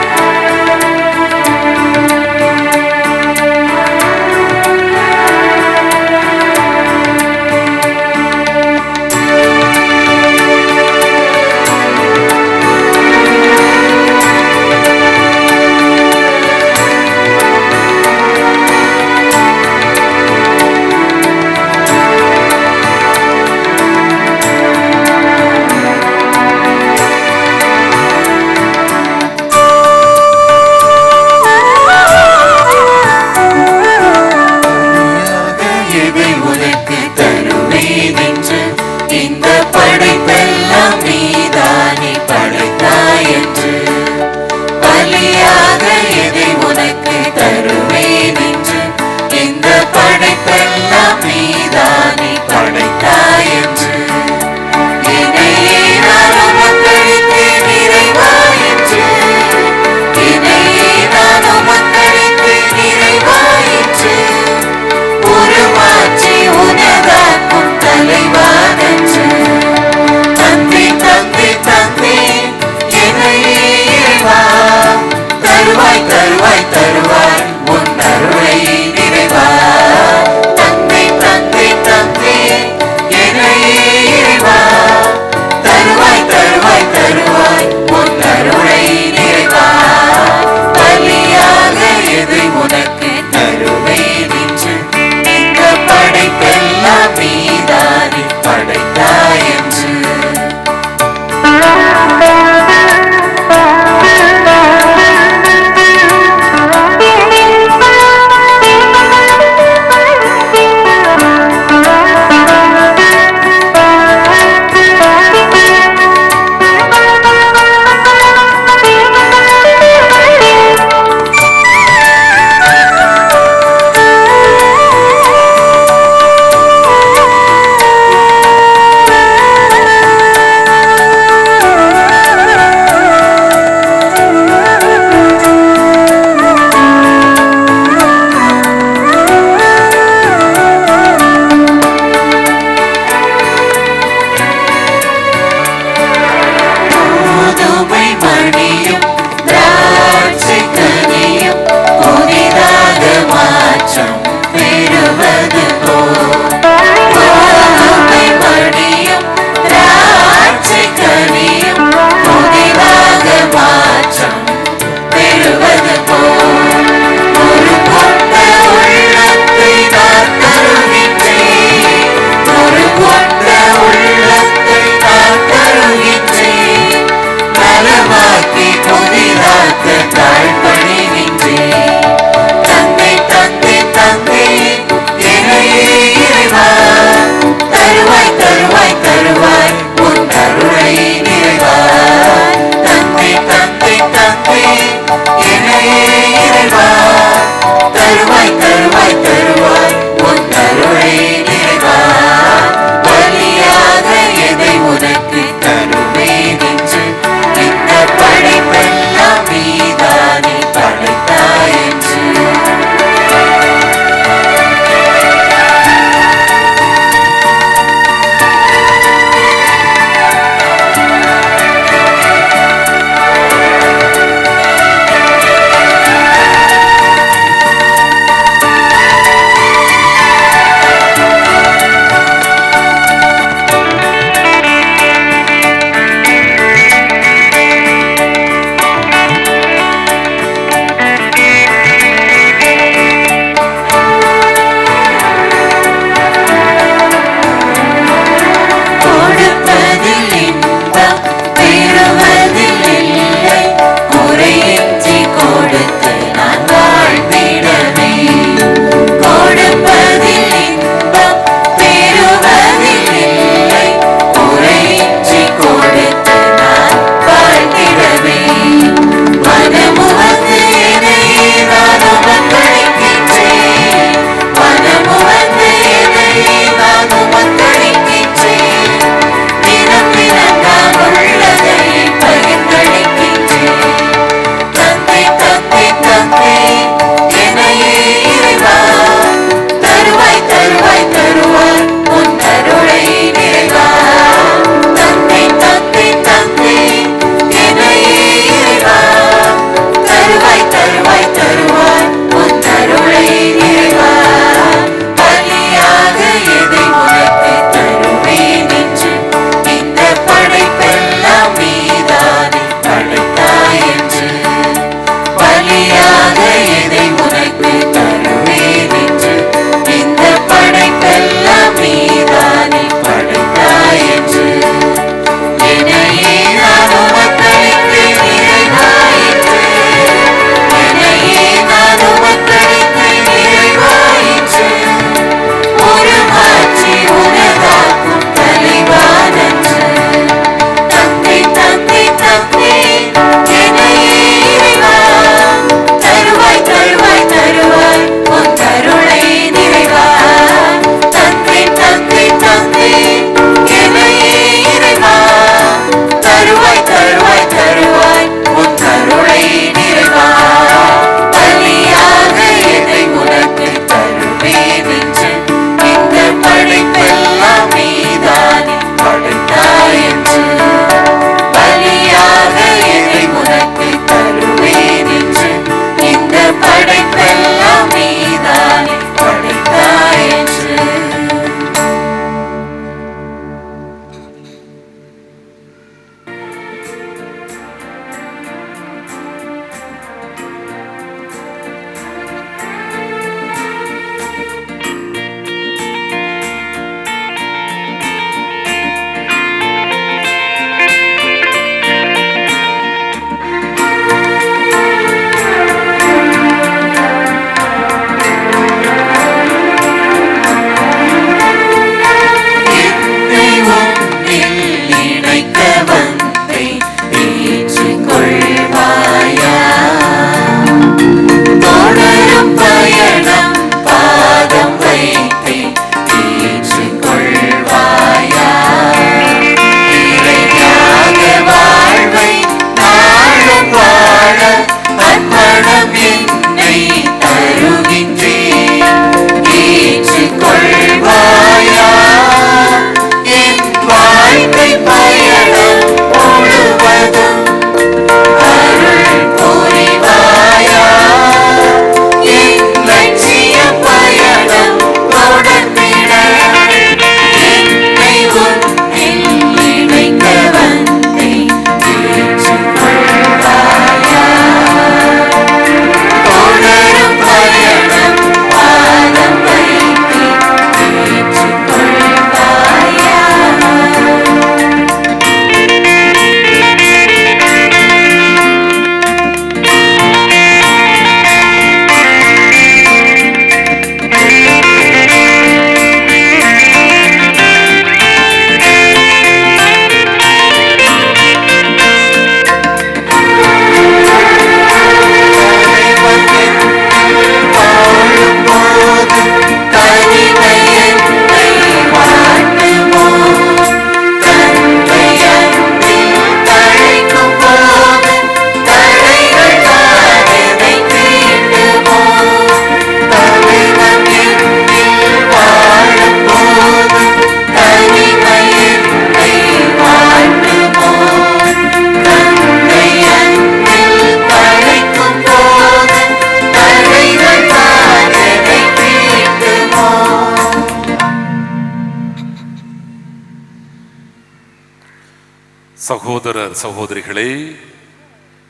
சகோதரர் சகோதரிகளே,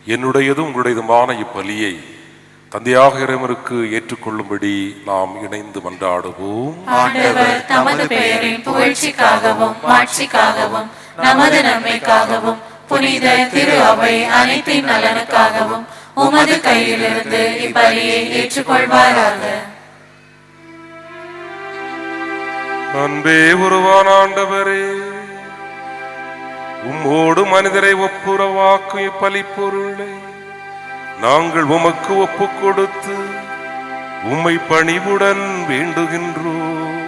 என்னுடையதும் உங்களுடையதுமான இப்பலியை தந்தையாக இறைவனுக்கு ஏற்றுக்கொள்ளும்படி நாம் இணைந்து மன்றாடுவோம். ஆண்டவர் தமது பெயரின் புகழ்ச்சிக்காகவும் மாட்சிக்காகவும் நமது நன்மைக்காகவும் புனித திரு அவை அனைத்தின் நலனுக்காகவும் உமது கையிலிருந்து இப்பலியை ஏற்றுக்கொள்வாராக. அன்பே உருவான ஆண்டவரே, உம்மோடு மனிதரை ஒப்புரவாக்கும் இப்பலி பொருளை நாங்கள் உமக்கு ஒப்புக் கொடுத்து உம்மை பணிவுடன் வேண்டுகின்றோம்.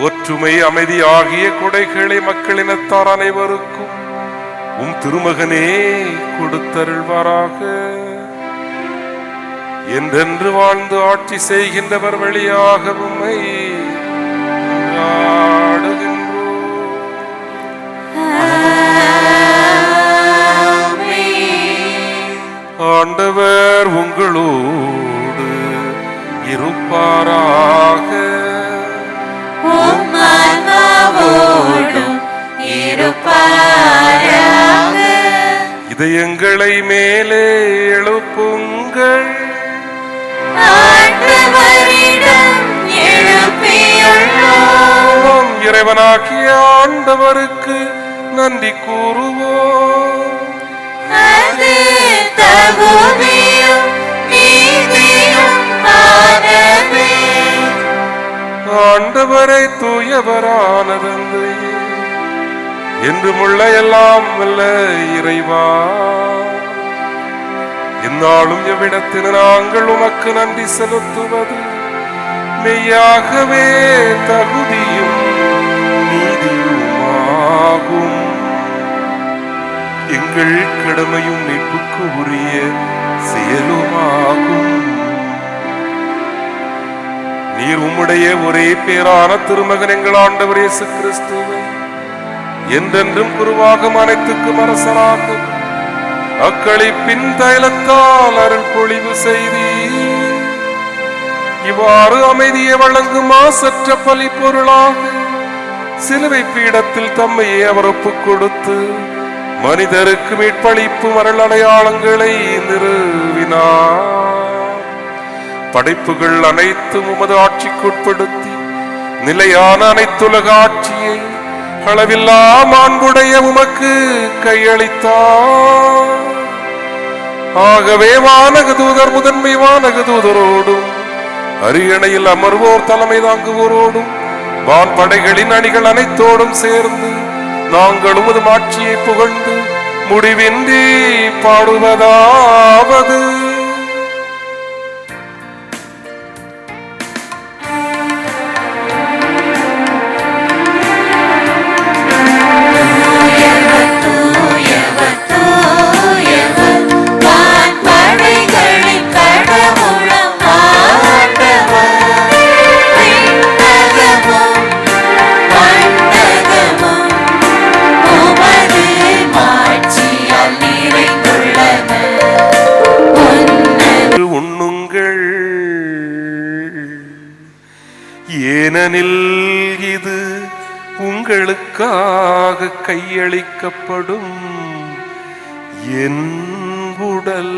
ஒற்றுமை அமைதி ஆகிய கொடைகளை மக்களினத்தார் அனைவருக்கும் உம் திருமகனே கொடுத்தருள்வாராக. என்றென்று வாழ்ந்து ஆட்சி செய்கின்றவர் வழியாக உம்மை நாடுகின்றோம். ஆண்டவர் உங்களோடு இருப்பாராக. இதயங்களை மேலே எழுப்புங்கள். இறைவனாகிய ஆண்டவருக்கு நன்றி கூறுவோம். ஆண்டவரை தூயவரான தந்தையே, என்றும் உள்ள எல்லாம் வல்ல இறைவா, இந்நாளும் எவ்விடத்தில் நாங்கள் உமக்கு நன்றி செலுத்துவது மெய்யாகவே தகுதியும் நீதியுமாகும். எங்கள் கடமையும் மீட்புக்கு உரிய செயலுமாகும். நீர் உம்முடைய ஒரே பேரான திருமகன் எங்கள் ஆண்டவர் இயேசு கிறிஸ்துவை என்றென்றும் குருவாகும் அனைத்துக்கும் அரசராக அக்களிப்பின் தைலத்தால் அருள் பொழிவு செய்தி இவ்வாறு அமைதியை வழங்கும் மாசற்ற பலி பொருளாக சிலுவை பீடத்தில் தம்மையே அவர் ஒப்புக் கொடுத்து மனிதருக்கு மீட்பளிப்பும் அருள் அடையாளங்களை நிறுவினார். படைப்புகள் அனைத்தும் உமது ஆட்சிக்குட்படுத்தி நிலையான அனைத்துலக ஆட்சியை அளவில்லா மாண்புடைய உமக்கு கையளித்தார். ஆகவே வானக தூதர் முதன்மை வானக தூதரோடும் அரியணையில் அமர்வோர் தலைமை தாங்குவோரோடும் வான் படைகளின் அணிகள் அனைத்தோடும் சேர்ந்து நாங்கள் உமது ஆட்சியை புகழ்ந்து முடிவின்றி பாடுவதாவது. ஏனெனில் இது உங்களுக்காக கையளிக்கப்படும் என் உடல்.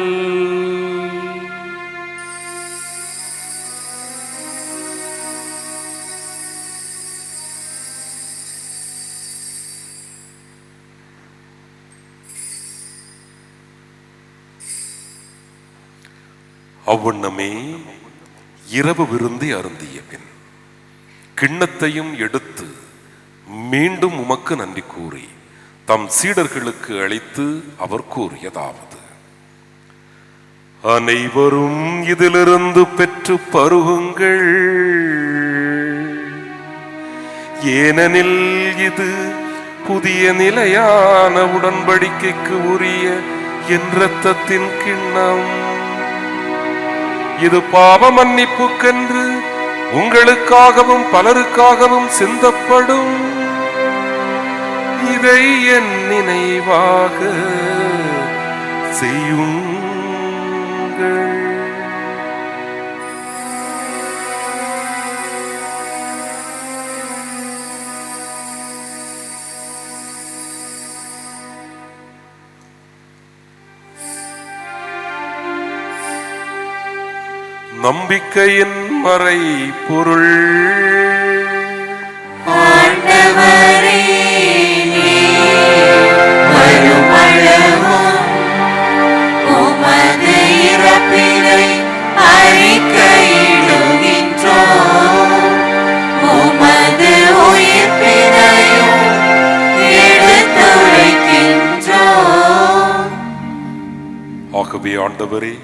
அவ்வண்ணமே இரவு விருந்தை அருந்திய பின் கிண்ணத்தையும் எடுத்து மீண்டும் உமக்கு நன்றி கூறி தம் சீடர்களுக்கு அளித்து அவர் கூறியதாவது: அனைவரும் இதிலிருந்து பெற்று பருகுங்கள், ஏனெனில் இது புதிய நிலையான உடன்படிக்கைக்கு உரிய என் இரத்தத்தின் கிண்ணம். இது பாவ மன்னிப்புக்கென்று உங்களுக்காகவும் பலருக்காகவும் சிந்தப்படும். இதை என் நினைவாக செய்யுங்கள். நம்பிக்கையின் மறை பொருள். ஆண்டவரே, வருமளவும் உமது இறப்பினை அறிக்கையிடுகின்றோம், உமது உயிர்ப்பினையும் எடுத்துரைக்கின்றோம். ஆகவே ஆண்டவரே,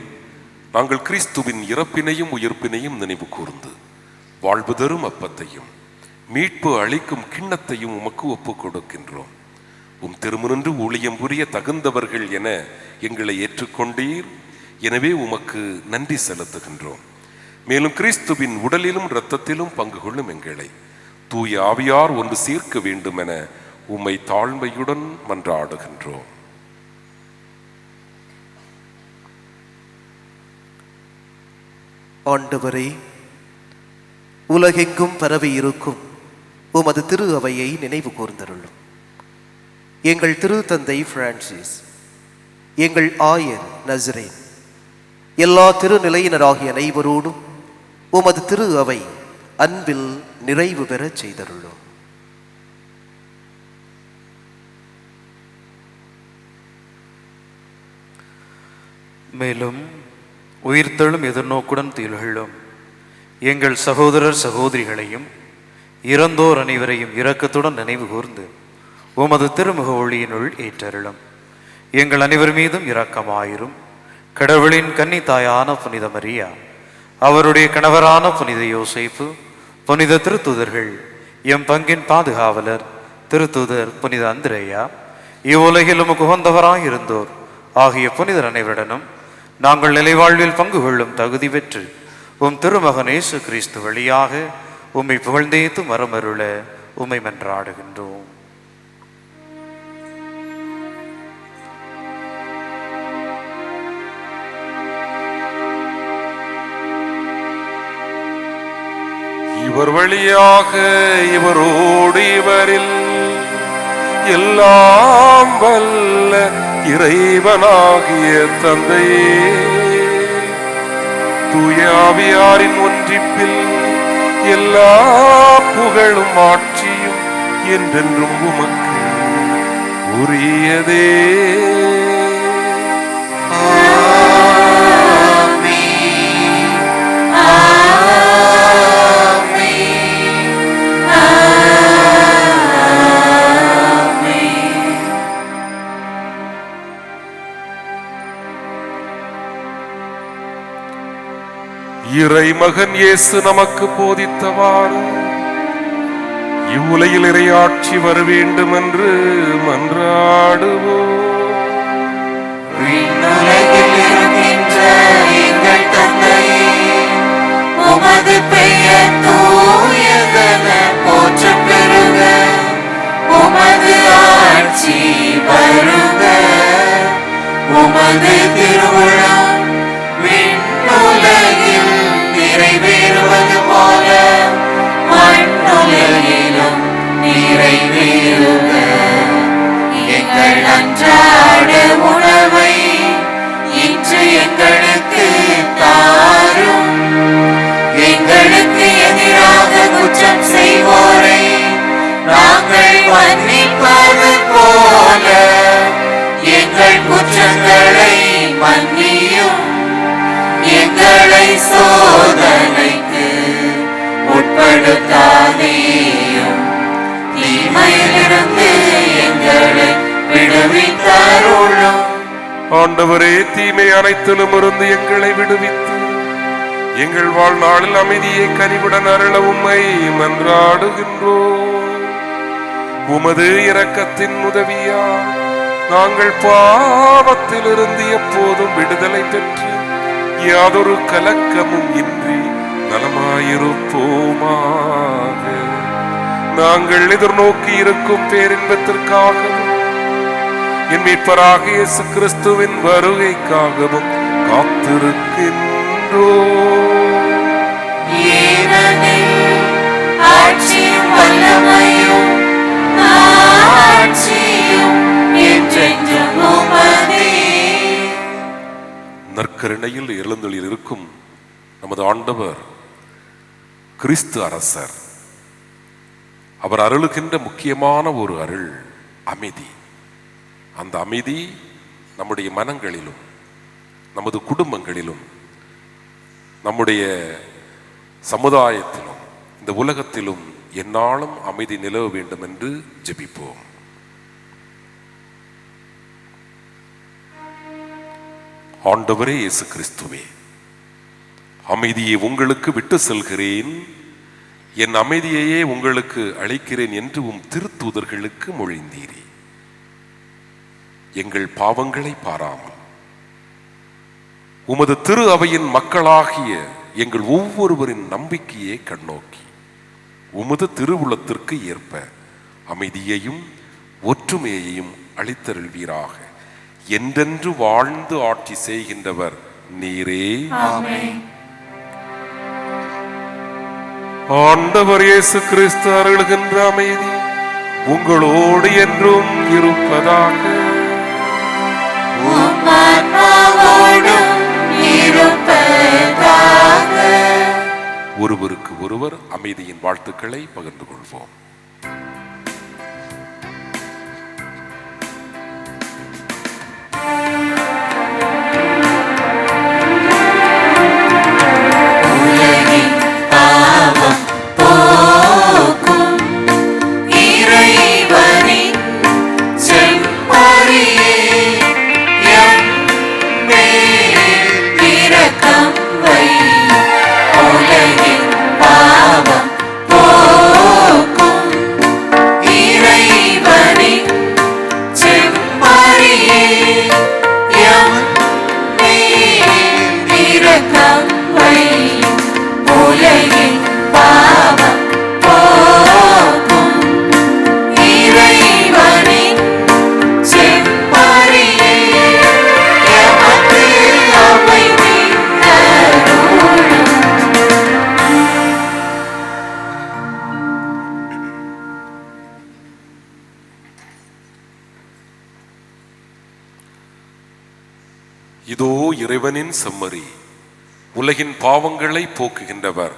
நாங்கள் கிறிஸ்துவின் இறப்பினையும் உயிர்ப்பினையும் நினைவு கூர்ந்து வாழ்வு தரும் அப்பத்தையும் மீட்பு அளிக்கும் கிண்ணத்தையும் உமக்கு ஒப்புக் கொடுக்கின்றோம். உம் திருமுனின்று ஊழியம் புரிய தகுந்தவர்கள் என எங்களை ஏற்றுக்கொண்டீர். எனவே உமக்கு நன்றி செலுத்துகின்றோம். மேலும் கிறிஸ்துவின் உடலிலும் இரத்தத்திலும் பங்கு கொள்ளும் எங்களை தூய ஆவியார் ஒன்று சேர்க்க வேண்டும் என உம்மை தாழ்மையுடன் மன்றாடுகின்றோம். ஆண்டவரே, உலகெங்கும் பரவி இருக்கும் உமது திரு அவையை நினைவு கூர்ந்தருளும். எங்கள் திரு தந்தை பிரான்சிஸ், எங்கள் ஆயர் நசரேன், எல்லா திருநிலையினராகிய அனைவரோடும் உமது திரு அவை அன்பில் நிறைவு பெறச் செய்தருளும். மேலும் உயிர்த்தெழும் எதிர்நோக்குடன் திகழும் எங்கள் சகோதரர் சகோதரிகளையும் இறந்தோர் அனைவரையும் இரக்கத்துடன் நினைவு கூர்ந்து உமது திருமுக ஒளியினுள் ஏற்றருளும். எங்கள் அனைவர் மீதும் இரக்கமாயிரும். கடவுளின் கன்னி தாயான புனித மரியா, அவருடைய கணவரான புனித யோசேப்பு, புனித திருத்தூதர்கள், எம் பங்கின் பாதுகாவலர் திருத்தூதர் புனித அந்திரேயா, இவ்வுலகில் உமக்கு உகந்தவராயிருந்தோர் ஆகிய புனிதர் அனைவருடனும் நாங்கள் நிலைவாழ்வில் பங்கு கொள்ளும் தகுதி பெற்று உம் திருமகன் இயேசு கிறிஸ்து வழியாக உம்மை புகழ்ந்தேத்து மரமருள உம்மை மன்றாடுகின்றோம். இவர் வழியாக இவரோடு இவரில் எல்லாம் வல்ல இறைவனாகிய தந்தையே, தூய ஆவியாரின் ஒன்றிப்பில் எல்லா புகழும் ஆட்சியும் என்றென்றும் உமக்கு உரியதே. இறைமகன் இயேசு நமக்கு போதித்தவாறு இவ்வுலகில் இறையாட்சி வர வேண்டும் என்று மன்றாடுவோம். எங்கள் தந்தையே, உமது பெயர் தூயதென போற்றப் பெறுக, உமது ஆட்சி வருக, உமது திருவுளம் விண்ணுலகில் நிறைவேறுவது போல மண்ணுலகிலும் நிறைவேறுக. எங்கள் அன்றாட உணவை இன்று எங்களுக்கு தாரும். எங்களுக்கு எதிராக குற்றம் செய்வோரை நாங்கள் மன்னிப்பது போல எங்கள் குற்றங்களை மன்னியும். எங்களை சோதனைக்கு உட்படுத்தாதேயும், தீமையிலிருந்து எங்களை விடுவித்தருளும். ஆண்டவரே, தீமை அனைத்திலும் இருந்து எங்களை விடுவித்து எங்கள் வாழ்நாளில் அமைதியை கனிவுடன் அருள உம்மை மன்றாடுகின்றோம். உமது இரக்கத்தின் உதவியால் நாங்கள் பாவத்திலிருந்து எப்போதும் விடுதலை பெற்று யாதொரு கலக்கமும் இன்றி நலமாயிருப்போமாக. நாங்கள் எதிர்நோக்கி இருக்கும் பேரின்பத்திற்காகவும் என் மீட்பராக இயேசு கிறிஸ்துவின் வருகைக்காகவும் காத்திருக்கின்றோம். ஏனெனில் ஆட்சியும் வல்லமையும் ஆட்சியும் என்றென்றும் உமதே. நற்கருணையில் எழுந்தொழில் இருக்கும் நமது ஆண்டவர் கிறிஸ்து அரசர். அவர் அருளுகின்ற முக்கியமான ஒரு அருள் அமைதி. அந்த அமைதி நம்முடைய மனங்களிலும், நமது குடும்பங்களிலும், நம்முடைய சமுதாயத்திலும், இந்த உலகத்திலும் எந்நாளும் அமைதி நிலவ வேண்டும் என்று ஜெபிப்போம். ஆண்டவரே இயேசு கிறிஸ்துவே, அமைதியை உங்களுக்கு விட்டு செல்கிறேன், என் அமைதியையே உங்களுக்கு அளிக்கிறேன் என்று திருத்தூதர்களுக்கு மொழிந்தீரே. எங்கள் பாவங்களை பாராமல் உமது திரு அவையின் மக்களாகிய எங்கள் ஒவ்வொருவரின் நம்பிக்கையை கண்ணோக்கி உமது திருவுளத்திற்கு ஏற்ப அமைதியையும் ஒற்றுமையையும் அளித்தருள்வீராக. என்றென்று வாழ்ந்து ஆட்சி செய்கின்றவர் நீரே. ஆண்டவர் இயேசு கிறிஸ்து அருளுகின்ற அமைதி உங்களோடு என்றும் இருப்பதாக. ஒருவருக்கு ஒருவர் அமைதியின் வாழ்த்துக்களை பகிர்ந்து கொள்வோம். இதோ இறைவனின் செம்மறி, உலகின் பாவங்களை போக்குகின்றவர்.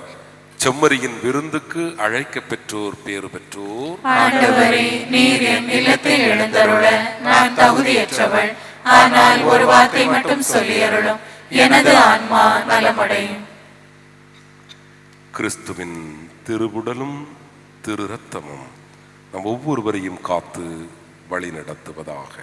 செம்மறியின் விருந்துக்கு அழைக்க பெற்றோர் பேறு பெற்றோர். ஆண்டவரே, நீர் என் இல்லத்தில் எழுந்தருள நான் தகுதியற்றவள். ஆனால் ஒரு வார்த்தை மட்டும் சொல்லியருளும், எனது ஆன்மா நலமடையும். கிறிஸ்துவின் திருவுடலும் திரு ரத்தமும் நம் ஒவ்வொருவரையும் காத்து வழி நடத்துவதாக.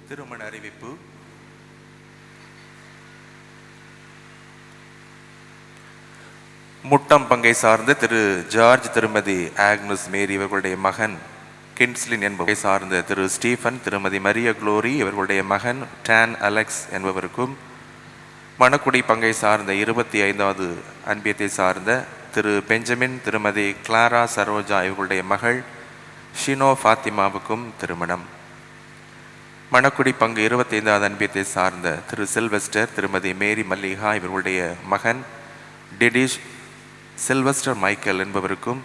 திருமண அறிவிப்பு. முட்டம் பங்கை சார்ந்த திரு ஜார்ஜ் திருமதி ஆக்னஸ் மேரி இவர்களுடைய மகன் கின்ஸ்லின் என்பவரை சார்ந்த திரு ஸ்டீஃபன் திருமதி மரிய குளோரி இவர்களுடைய மகன் டான் அலெக்ஸ் என்பவருக்கும், மணக்குடி பங்கை சார்ந்த 25வது அன்பியத்தை சார்ந்த திரு பெஞ்சமின் திருமதி கிளாரா சரோஜா இவர்களுடைய மகள் ஷினோ ஃபாத்திமாவுக்கும் திருமணம். மணக்குடி பங்கு 25வது அன்பியத்தை சார்ந்த திரு சில்வெஸ்டர் திருமதி மேரி மல்லிகா இவர்களுடைய மகன் டிடிஷ் சில்வெஸ்டர் மைக்கேல் என்பவருக்கும்,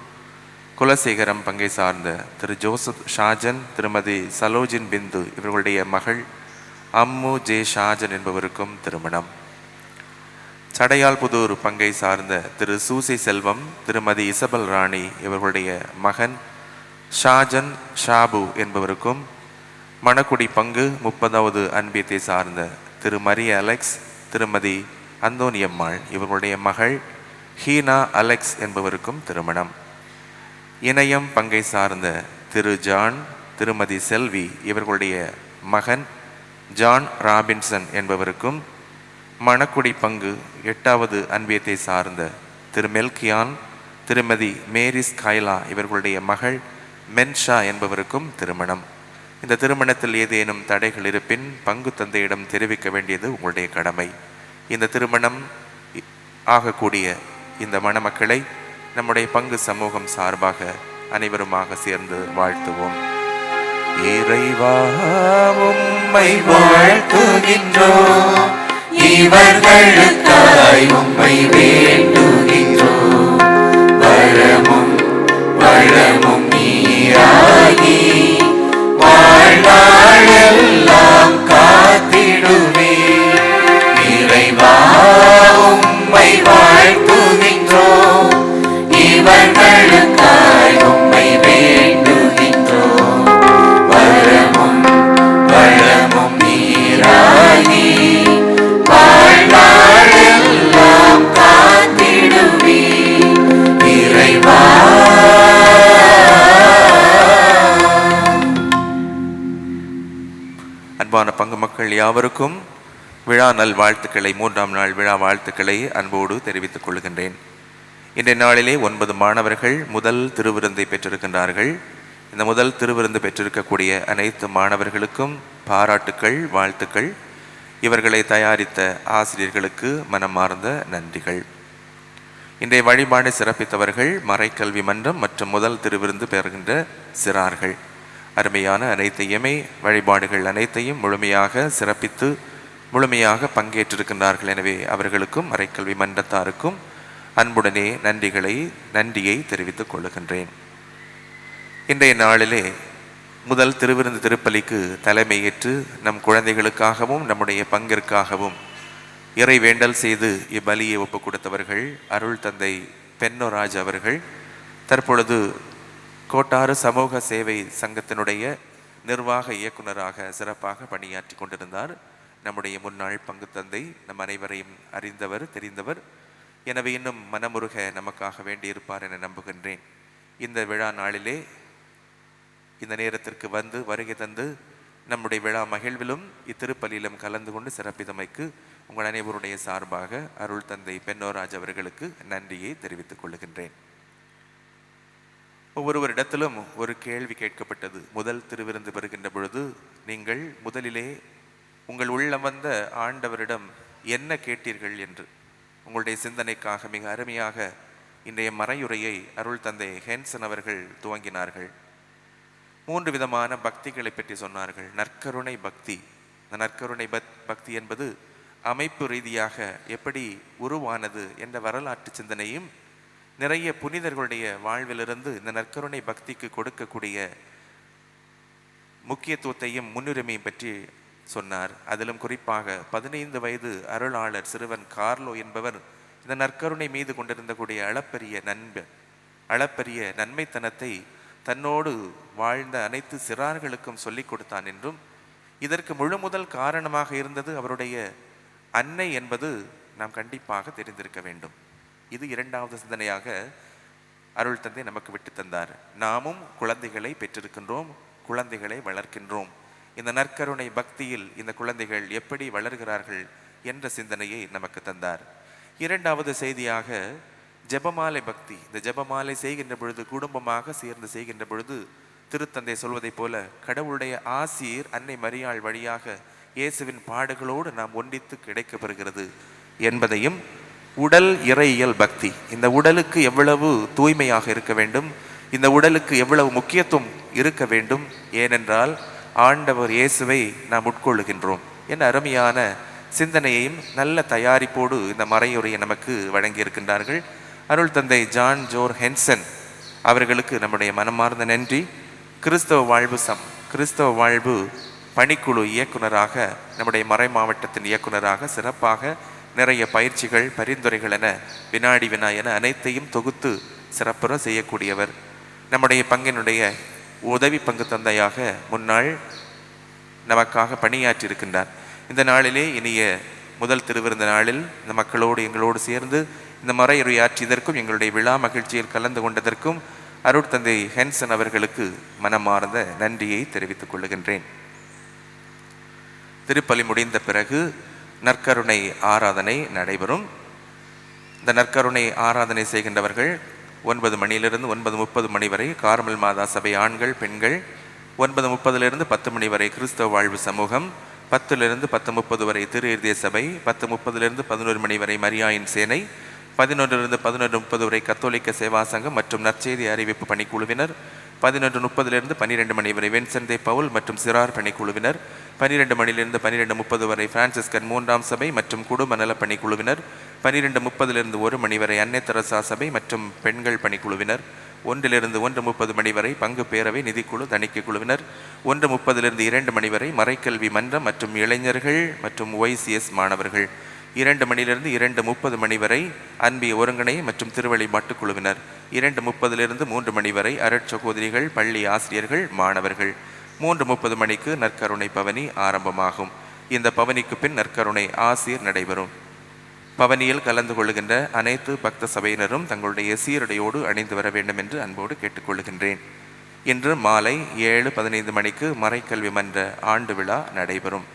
குலசேகரம் பங்கை சார்ந்த திரு ஜோசப் ஷாஜன் திருமதி சலோஜின் பிந்து இவர்களுடைய மகள் அம்மு ஜே ஷாஜன் என்பவருக்கும் திருமணம். சடையால்புதூர் பங்கை சார்ந்த திரு சூசி செல்வம் திருமதி இசபல் ராணி இவர்களுடைய மகன் ஷாஜன் ஷாபு என்பவருக்கும், மணக்குடி பங்கு 30வது அன்பியத்தை சார்ந்த திரு மரிய அலெக்ஸ் திருமதி அந்தோனியம்மாள் இவர்களுடைய மகள் ஹீனா அலெக்ஸ் என்பவருக்கும் திருமணம். இணையம் பங்கை சார்ந்த திரு ஜான் திருமதி செல்வி இவர்களுடைய மகன் ஜான் ராபின்சன் என்பவருக்கும், மணக்குடி பங்கு 8வது அன்பியத்தை சார்ந்த திரு மெல்கியான் திருமதி மேரிஸ் கைலா இவர்களுடைய மகள் மென்ஷா என்பவருக்கும் திருமணம். இந்த திருமணத்தில் ஏதேனும் தடைகள் இருப்பின் பங்கு தந்தையிடம் தெரிவிக்க வேண்டியது உங்களுடைய கடமை. இந்த திருமணம் ஆகக்கூடிய இந்த மணமக்களை நம்முடைய பங்கு சமூகம் சார்பாக அனைவருமாக சேர்ந்து வாழ்த்துவோம். இறைவா உம்மை வாழ்த்துகின்றோம், இவர்களுக்காய் உம்மை வேண்டுகின்றோம். வரமும் வளமும் நீராகி வாழ்நாளெல்லாம் காத்திடுவே. இறைவா உம்மை வாழ்த்துகின்றோம், இவர்களுக்காய் உம்மை வேண்டுகின்றோம். வரமும் வளமும் நீராகி வாழ்நாளெல்லாம் காத்திடுவே. இறைவா. அன்பான பங்கு மக்கள் யாவருக்கும் விழா நல் வாழ்த்துக்களை, 3ஆம் நாள் விழா வாழ்த்துக்களை அன்போடு தெரிவித்துக் கொள்கின்றேன். இன்றைய நாளிலே 9 மாணவர்கள் முதல் திருவிருந்தை பெற்றிருக்கின்றார்கள். இந்த முதல் திருவிருந்து பெற்றிருக்கக்கூடிய அனைத்து மாணவர்களுக்கும் பாராட்டுக்கள், வாழ்த்துக்கள். இவர்களை தயாரித்த ஆசிரியர்களுக்கு மனமார்ந்த நன்றிகள். இன்றைய வழிபாடு சிறப்பித்தவர்கள் மறைக்கல்வி மன்றம் மற்றும் முதல் திருவிருந்து பெறுகின்ற சிறார்கள். அருமையான அனைத்தையுமே வழிபாடுகள் அனைத்தையும் முழுமையாக சிறப்பித்து முழுமையாக பங்கேற்றிருக்கின்றார்கள். எனவே அவர்களுக்கும் மறைக்கல்வி மன்றத்தாருக்கும் அன்புடனே நன்றியை தெரிவித்துக் கொள்ளுகின்றேன். இன்றைய நாளிலே முதல் திருவிருந்து திருப்பலிக்கு தலைமையேற்று நம் குழந்தைகளுக்காகவும் நம்முடைய பங்கிற்காகவும் இறை வேண்டல் செய்து இப்பலியை ஒப்புக் கொடுத்தவர்கள் அருள் தந்தை பென்னோராஜ் அவர்கள். தற்பொழுது கோட்டாறு சமூக சேவை சங்கத்தினுடைய நிர்வாக இயக்குநராக சிறப்பாக பணியாற்றி கொண்டிருந்தார். நம்முடைய முன்னாள் பங்கு தந்தை நம் அனைவரையும் அறிந்தவர், தெரிந்தவர். எனவே இன்னும் மனமுருக நமக்காக வேண்டியிருப்பார் என நம்புகின்றேன். இந்த விழா நாளிலே இந்த நேரத்திற்கு வந்து வருகை தந்து நம்முடைய விழா மகிழ்விலும் இத்திருப்பலியிலும் கலந்து கொண்டு சிறப்பித்தமைக்கு உங்கள் அனைவருடைய சார்பாக அருள் தந்தை பென்னோராஜ் அவர்களுக்கு நன்றியை தெரிவித்துக் கொள்ளுகின்றேன். ஒவ்வொருவரிடத்திலும் ஒரு கேள்வி கேட்கப்பட்டது. முதல் திருவிருந்து பெறுகின்ற பொழுது நீங்கள் முதலிலே உங்கள் உள்ளம் வந்த ஆண்டவரிடம் என்ன கேட்டீர்கள் என்று உங்களுடைய சிந்தனைக்காக மிக அருமையாக இன்றைய மறையுரையை அருள் தந்தை ஹென்சன் அவர்கள் துவங்கினார்கள். 3 விதமான பக்திகளை பற்றி சொன்னார்கள். நற்கருணை பக்தி. இந்த நற்கருணை பக்தி என்பது அமைப்பு ரீதியாக எப்படி உருவானது என்ற வரலாற்று சிந்தனையும் நிறைய புனிதர்களுடைய வாழ்விலிருந்து இந்த நற்கருணை பக்திக்கு கொடுக்கக்கூடிய முக்கியத்துவத்தையும் முன்னுரிமையும் பற்றி சொன்னார். அதிலும் குறிப்பாக 15 வயது அருளாளர் சிறுவன் கார்லோ என்பவர் இந்த நற்கருணை மீது கொண்டிருந்த கூடிய அளப்பரிய நன்மைத்தனத்தை தன்னோடு வாழ்ந்த அனைத்து சிறார்களுக்கும் சொல்லிக் கொடுத்தான் என்றும், இதற்கு முழு முதல் காரணமாக இருந்தது அவருடைய அன்னை என்பது நாம் கண்டிப்பாக தெரிந்திருக்க வேண்டும். இது 2வது சிந்தனையாக அருள் தந்தை நமக்கு விட்டு தந்தார். நாமும் குழந்தைகளை பெற்றிருக்கின்றோம், குழந்தைகளை வளர்க்கின்றோம். இந்த நற்கருணை பக்தியில் இந்த குழந்தைகள் எப்படி வளர்கிறார்கள் என்ற சிந்தனையை நமக்கு தந்தார். 2வது செய்தியாக ஜெபமாலை பக்தி. இந்த ஜெபமாலை செய்கின்ற பொழுது, குடும்பமாக சேர்ந்து செய்கின்ற பொழுது திருத்தந்தை சொல்வதைப் போல கடவுளுடைய ஆசீர் அன்னை மரியாள் வழியாக இயேசுவின் பாடுகளோடு நாம் ஒன்றித்து கிடைக்கப்பெறுகிறது என்பதையும், உடல் இறையியல் பக்தி. இந்த உடலுக்கு எவ்வளவு தூய்மையாக இருக்க வேண்டும், இந்த உடலுக்கு எவ்வளவு முக்கியத்துவம் இருக்க வேண்டும், ஏனென்றால் ஆண்டவர் இயேசுவை நாம் உட்கொள்ளுகின்றோம் என்ற அருமையான சிந்தனையையும் நல்ல தயாரிப்போடு இந்த மறையுரையை நமக்கு வழங்கியிருக்கின்றார்கள். அருள் தந்தை ஜான் ஜோர் ஹென்சன் அவர்களுக்கு நம்முடைய மனமார்ந்த நன்றி. கிறிஸ்தவ வாழ்வு பணிக்குழு இயக்குனராக, நம்முடைய மறை மாவட்டத்தின் இயக்குனராக சிறப்பாக நிறைய பயிற்சிகள், பரிந்துரைகள் என வினாடி வினா என அனைத்தையும் தொகுத்து சிறப்புற செய்யக்கூடியவர். நம்முடைய பங்கினுடைய உதவி பங்கு தந்தையாக முன்னாள் நமக்காக பணியாற்றி இருக்கின்றார். இந்த நாளிலே இனிய முதல் திருவிருந்த நாளில் இந்த மக்களோடு எங்களோடு சேர்ந்து இந்த மறையுரையாற்றியதற்கும் எங்களுடைய விழா மகிழ்ச்சியில் கலந்து கொண்டதற்கும் அருட்தந்தை ஹென்சன் அவர்களுக்கு மனமார்ந்த நன்றியை தெரிவித்துக் கொள்ளுகின்றேன். திருப்பலி முடிந்த பிறகு நற்கருணை ஆராதனை நடைபெறும். இந்த நற்கருணை ஆராதனை செய்கின்றவர்கள் 9 மணியிலிருந்து 9:30 மணி வரை கார்மல் மாதா சபை ஆண்கள் பெண்கள், 9:30 10 மணி வரை கிறிஸ்தவ வாழ்வு சமூகம், 10 10:30 வரை திரு இருதய சபை, 10:30 11 மணி வரை மரியாயின் சேனை, 11 11:30 வரை கத்தோலிக்க சேவா சங்கம் மற்றும் நற்செய்தி அறிவிப்பு பணிக்குழுவினர், 11:30 12 மணி வரை வென்சென்தே பவுல் மற்றும் சிறார் பணிக்குழுவினர், 12 மணியிலிருந்து 12:30 வரை பிரான்சிஸ்கன் 3ஆம் சபை மற்றும் குடும்ப நல பணிக்குழுவினர், 12:30 1 மணி வரை அன்னை தெரசா சபை மற்றும் பெண்கள் பணிக்குழுவினர், 1 1:30 மணி வரை பங்கு பேரவை நிதிக்குழு தணிக்கை குழுவினர், 1:30 2 மணி வரை மறைக்கல்வி மன்றம் மற்றும் இளைஞர்கள் மற்றும் YCS மாணவர்கள், 2 மணியிலிருந்து 2:30 மணி வரை அன்பிய ஒருங்கிணை மற்றும் திருவழிபாட்டு குழுவினர், 2:30 3 மணி வரை அருட்சகோதரிகள் பள்ளி ஆசிரியர்கள் மாணவர்கள், 3:30 மணிக்கு நற்கருணை பவனி ஆரம்பமாகும். இந்த பவனிக்கு பின் நற்கருணை ஆசீர் நடைபெறும். பவனியில் கலந்து கொள்ளுகின்ற அனைத்து பக்த சபையினரும் தங்களுடைய சீருடையோடு அணிந்து வர வேண்டும் என்று அன்போடு கேட்டுக்கொள்கின்றேன். இன்று மாலை 7:15 மணிக்கு மறைக்கல்வி மன்ற ஆண்டு விழா நடைபெறும்.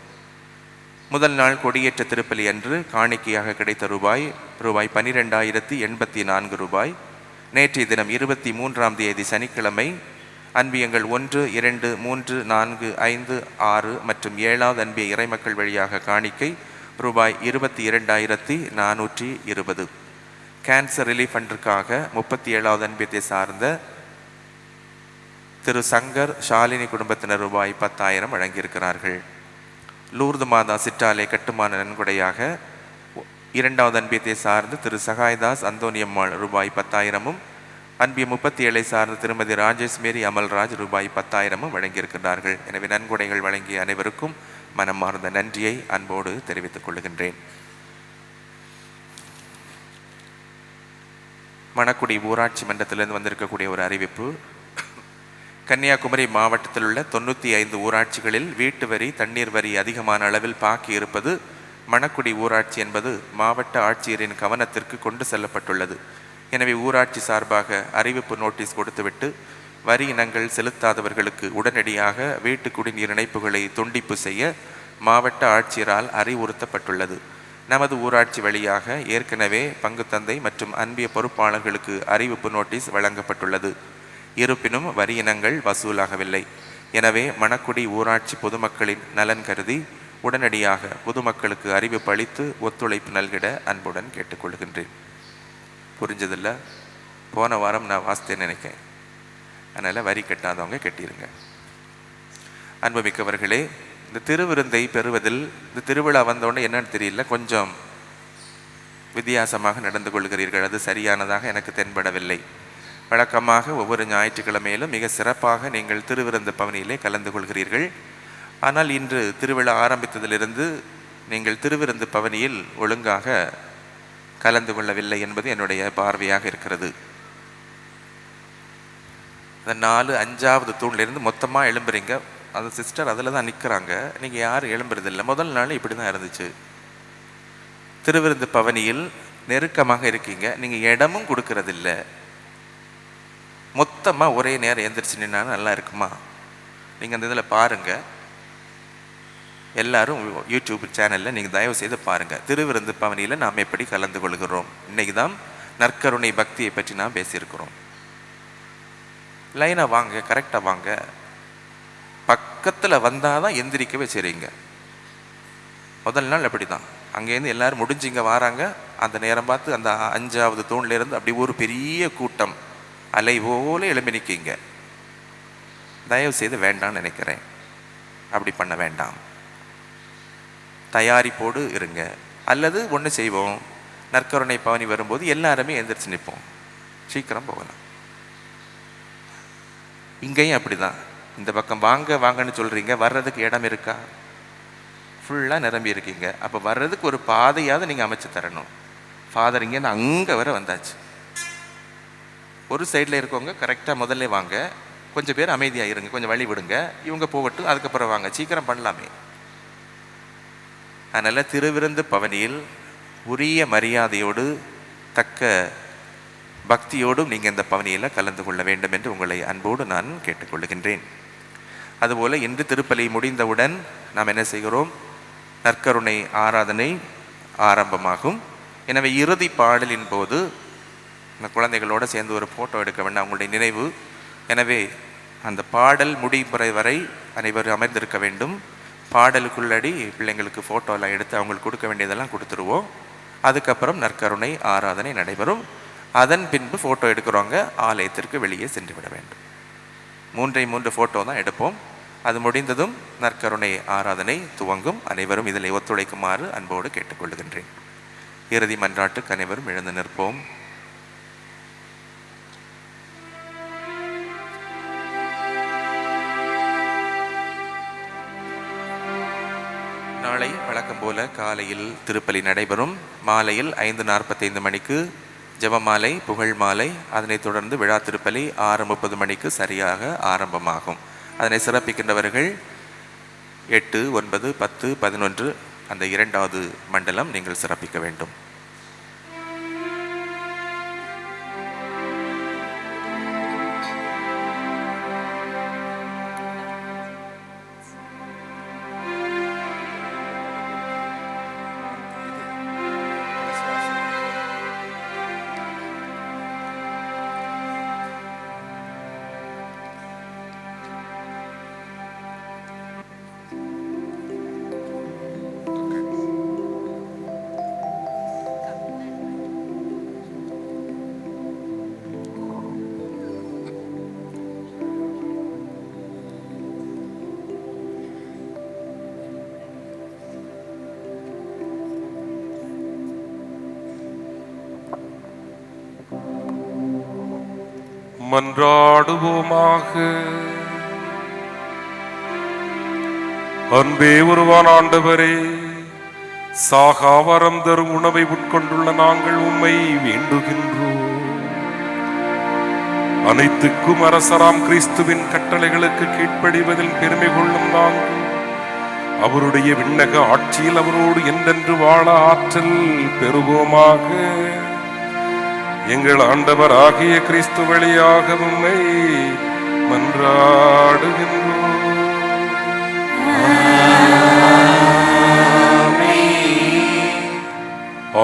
முதல் நாள் கொடியேற்ற திருப்பலி அன்று காணிக்கையாக கிடைத்த ரூபாய் 12,084 ரூபாய். நேற்றைய தினம் 23ஆம் தேதி சனிக்கிழமை அன்பியங்கள் 1, 2, 3, 4, 5, 6 மற்றும் 7வது அன்பிய இறைமக்கள் வழியாக காணிக்கை ரூபாய் 22,420. கேன்சர் ரிலீஃப் ஃபண்டிற்காக 37வது அன்பியத்தை சார்ந்த திரு சங்கர் ஷாலினி குடும்பத்தினர் ரூபாய் 10,000 வழங்கியிருக்கிறார்கள். லூர்து மாதா சிற்றாலை கட்டுமான நன்கொடையாக 2வது அன்பியத்தை சார்ந்து திரு சகாய்தாஸ் அந்தோனியம்மாள் ரூபாய் 10,000-ம், அன்பிய 37 சார்ந்த திருமதி ராஜேஷ் மேரி அமல்ராஜ் ரூபாய் 10,000-ம் வழங்கியிருக்கிறார்கள். எனவே நன்கொடைகள் வழங்கிய அனைவருக்கும் மனமார்ந்த நன்றியை அன்போடு தெரிவித்துக் கொள்கின்றேன். மணக்குடி ஊராட்சி மன்றத்திலிருந்து வந்திருக்கக்கூடிய ஒரு அறிவிப்பு. கன்னியாகுமரி மாவட்டத்தில் உள்ள 95 ஊராட்சிகளில் வீட்டு வரி தண்ணீர் வரி அதிகமான அளவில் பாக்கி இருப்பது மணக்குடி ஊராட்சி என்பது மாவட்ட ஆட்சியரின் கவனத்திற்கு கொண்டு செல்லப்பட்டுள்ளது. எனவே ஊராட்சி சார்பாக அறிவிப்பு நோட்டீஸ் கொடுத்துவிட்டு வரி இனங்கள் செலுத்தாதவர்களுக்கு உடனடியாக வீட்டு குடிநீர் இணைப்புகளை துண்டிப்பு செய்ய மாவட்ட ஆட்சியரால் அறிவுறுத்தப்பட்டுள்ளது. நமது ஊராட்சி வழியாக ஏற்கனவே பங்குத்தந்தை மற்றும் அன்பிய பொறுப்பாளர்களுக்கு அறிவிப்பு நோட்டீஸ் வழங்கப்பட்டுள்ளது. இருப்பினும் வரி இனங்கள் வசூலாகவில்லை. எனவே மணக்குடி ஊராட்சி பொதுமக்களின் நலன் கருதி உடனடியாக பொதுமக்களுக்கு அறிவிப்பு அளித்து ஒத்துழைப்பு நல்கிட அன்புடன் கேட்டுக்கொள்கின்றேன். புரிஞ்சதில்ல? போன வாரம் நான் வாசித்தேன்னு நினைக்கிறேன். அதனால் வரி கட்டாதவங்க கட்டிடுங்க. அன்புமிக்கவர்களே, இந்த திருவிருந்தை பெறுவதில் இந்த திருவிழா வந்தோடனே என்னன்னு தெரியல, கொஞ்சம் வித்தியாசமாக நடந்து கொள்கிறீர்கள். அது சரியானதாக எனக்கு தென்படவில்லை. வழக்கமாக ஒவ்வொரு ஞாயிற்றுக்கிழமையிலும் மிக சிறப்பாக நீங்கள் திருவிருந்து பவனியிலே கலந்து கொள்கிறீர்கள். ஆனால் இன்று திருவிழா ஆரம்பித்ததிலிருந்து நீங்கள் திருவிருந்து பவனியில் ஒழுங்காக கலந்து கொள்ளவில்லை என்பது என்னுடைய பார்வையாக இருக்கிறது. அந்த 4, 5வது தூண்லேருந்து மொத்தமாக எழும்புறீங்க. அது சிஸ்டர் அதில் தான் நிற்கிறாங்க, நீங்கள் யாரும் எழும்புறதில்லை. முதல் நாள் இப்படி தான் இருந்துச்சு. திருவிருந்து பவனியில் நெருக்கமாக இருக்கீங்க, நீங்கள் இடமும் கொடுக்கறதில்ல. மொத்தமாக ஒரே நேரம் எந்திரிச்சு நின்னா நல்லா இருக்குமா? நீங்கள் அந்த இதில் பாருங்கள், எல்லாரும் யூடியூப் சேனலில் நீங்கள் தயவு செய்து பாருங்கள். திருவிருந்து பவனியில் நாம் எப்படி கலந்து கொள்கிறோம். இன்றைக்கி தான் நற்கருணை பக்தியை பற்றி நாம் பேசியிருக்கிறோம். லைனாக வாங்க, கரெக்டாக வாங்க. பக்கத்தில் வந்தால் தான் எந்திரிக்கவே சரிங்க. முதல் நாள் அப்படி தான், அங்கேருந்து எல்லோரும் முடிஞ்சிங்க வராங்க. அந்த நேரம் பார்த்து அந்த 5வது தூண்லேருந்து அப்படி ஒரு பெரிய கூட்டம் அலை போல எழும்பி நிற்கிங்க. தயவு செய்து வேண்டாம்னு நினைக்கிறேன். அப்படி பண்ண வேண்டாம். தயாரிப்போடு இருங்க. அல்லது ஒன்று செய்வோம், நற்கருணை பவனி வரும்போது எல்லாருமே எந்திரிச்சு நிற்போம், சீக்கிரம் போகலாம். இங்கேயும் அப்படி தான். இந்த பக்கம் வாங்க வாங்கன்னு சொல்கிறீங்க, வர்றதுக்கு இடம் இருக்கா? ஃபுல்லாக நிரம்பி இருக்கீங்க. அப்போ வர்றதுக்கு ஒரு பாதையாவது நீங்கள் அமைச்சு தரணும். ஃபாதர் இங்கேருந்து அங்கே வர வந்தாச்சு. ஒரு சைடில் இருக்கவங்க கரெக்டாக முதல்ல வாங்க, கொஞ்சம் பேர் அமைதியாக இருங்க, கொஞ்சம் வழி விடுங்க, இவங்க போகட்டும், அதுக்கப்புறம் வாங்க, சீக்கிரம் பண்ணலாமே. அதனால் திருவிருந்து பவனியில் உரிய மரியாதையோடு தக்க பக்தியோடும் நீங்கள் இந்த பவனியில் கலந்து கொள்ள வேண்டும் என்று உங்களை அன்போடு நான் கேட்டுக்கொள்கின்றேன். அதுபோல் இன்று திருப்பலி முடிந்தவுடன் நாம் என்ன செய்கிறோம்? நற்கருணை ஆராதனை ஆரம்பமாகும். எனவே இறுதி பாடலின் போது இந்த குழந்தைகளோடு சேர்ந்து ஒரு ஃபோட்டோ எடுக்க வேண்டாம், அவங்களுடைய நினைவு. எனவே அந்த பாடல் முடிமுறை வரை அனைவரும் அமர்ந்திருக்க வேண்டும். பாடலுக்குள்ளடி பிள்ளைங்களுக்கு ஃபோட்டோலாம் எடுத்து அவங்களுக்கு கொடுக்க வேண்டியதெல்லாம் கொடுத்துருவோம். அதுக்கப்புறம் நற்கருணை ஆராதனை நடைபெறும். அதன் பின்பு ஃபோட்டோ எடுக்கிறவங்க ஆலயத்திற்கு வெளியே சென்று விட வேண்டும். 3 ஃபோட்டோ தான் எடுப்போம். அது முடிந்ததும் நற்கருணை ஆராதனை துவங்கும். அனைவரும் இதில் ஒத்துழைக்குமாறு அன்போடு கேட்டுக்கொள்கின்றேன். இறுதி மன்றாட்டுக்கு அனைவரும் எழுந்து நிற்போம். நாளை வழக்கம் போல காலையில் திருப்பலி நடைபெறும். மாலையில் 5:45 மணிக்கு ஜெபமாலை, புகழ் மாலை, அதனைத் தொடர்ந்து விழா திருப்பலி 6:30 மணிக்கு சரியாக ஆரம்பமாகும். அதனை சிறப்பிக்கின்றவர்கள் 8, 9, 10, 11 அந்த 2வது மண்டலம் நீங்கள் சிறப்பிக்க வேண்டும். மன்றாடுவோமாக. அன்பே உருவான ஆண்டவரே, சாகாவரம் தரும் உணவை உட்கொண்டுள்ள நாங்கள் உம்மை வேண்டுகின்றோம். அனைத்துக்கும் அரசராம் கிறிஸ்துவின் கட்டளைகளுக்கு கீழ்ப்படிவதில் பெருமை கொள்ளும் நாங்கள் அவருடைய விண்ணக ஆட்சியில் அவரோடு என்றென்று வாழ ஆற்றல் பெறுவோமாக. எங்கள் ஆண்டவர் ஆகிய கிறிஸ்து வழியாக உம்மை மன்றாடுகின்றோம்.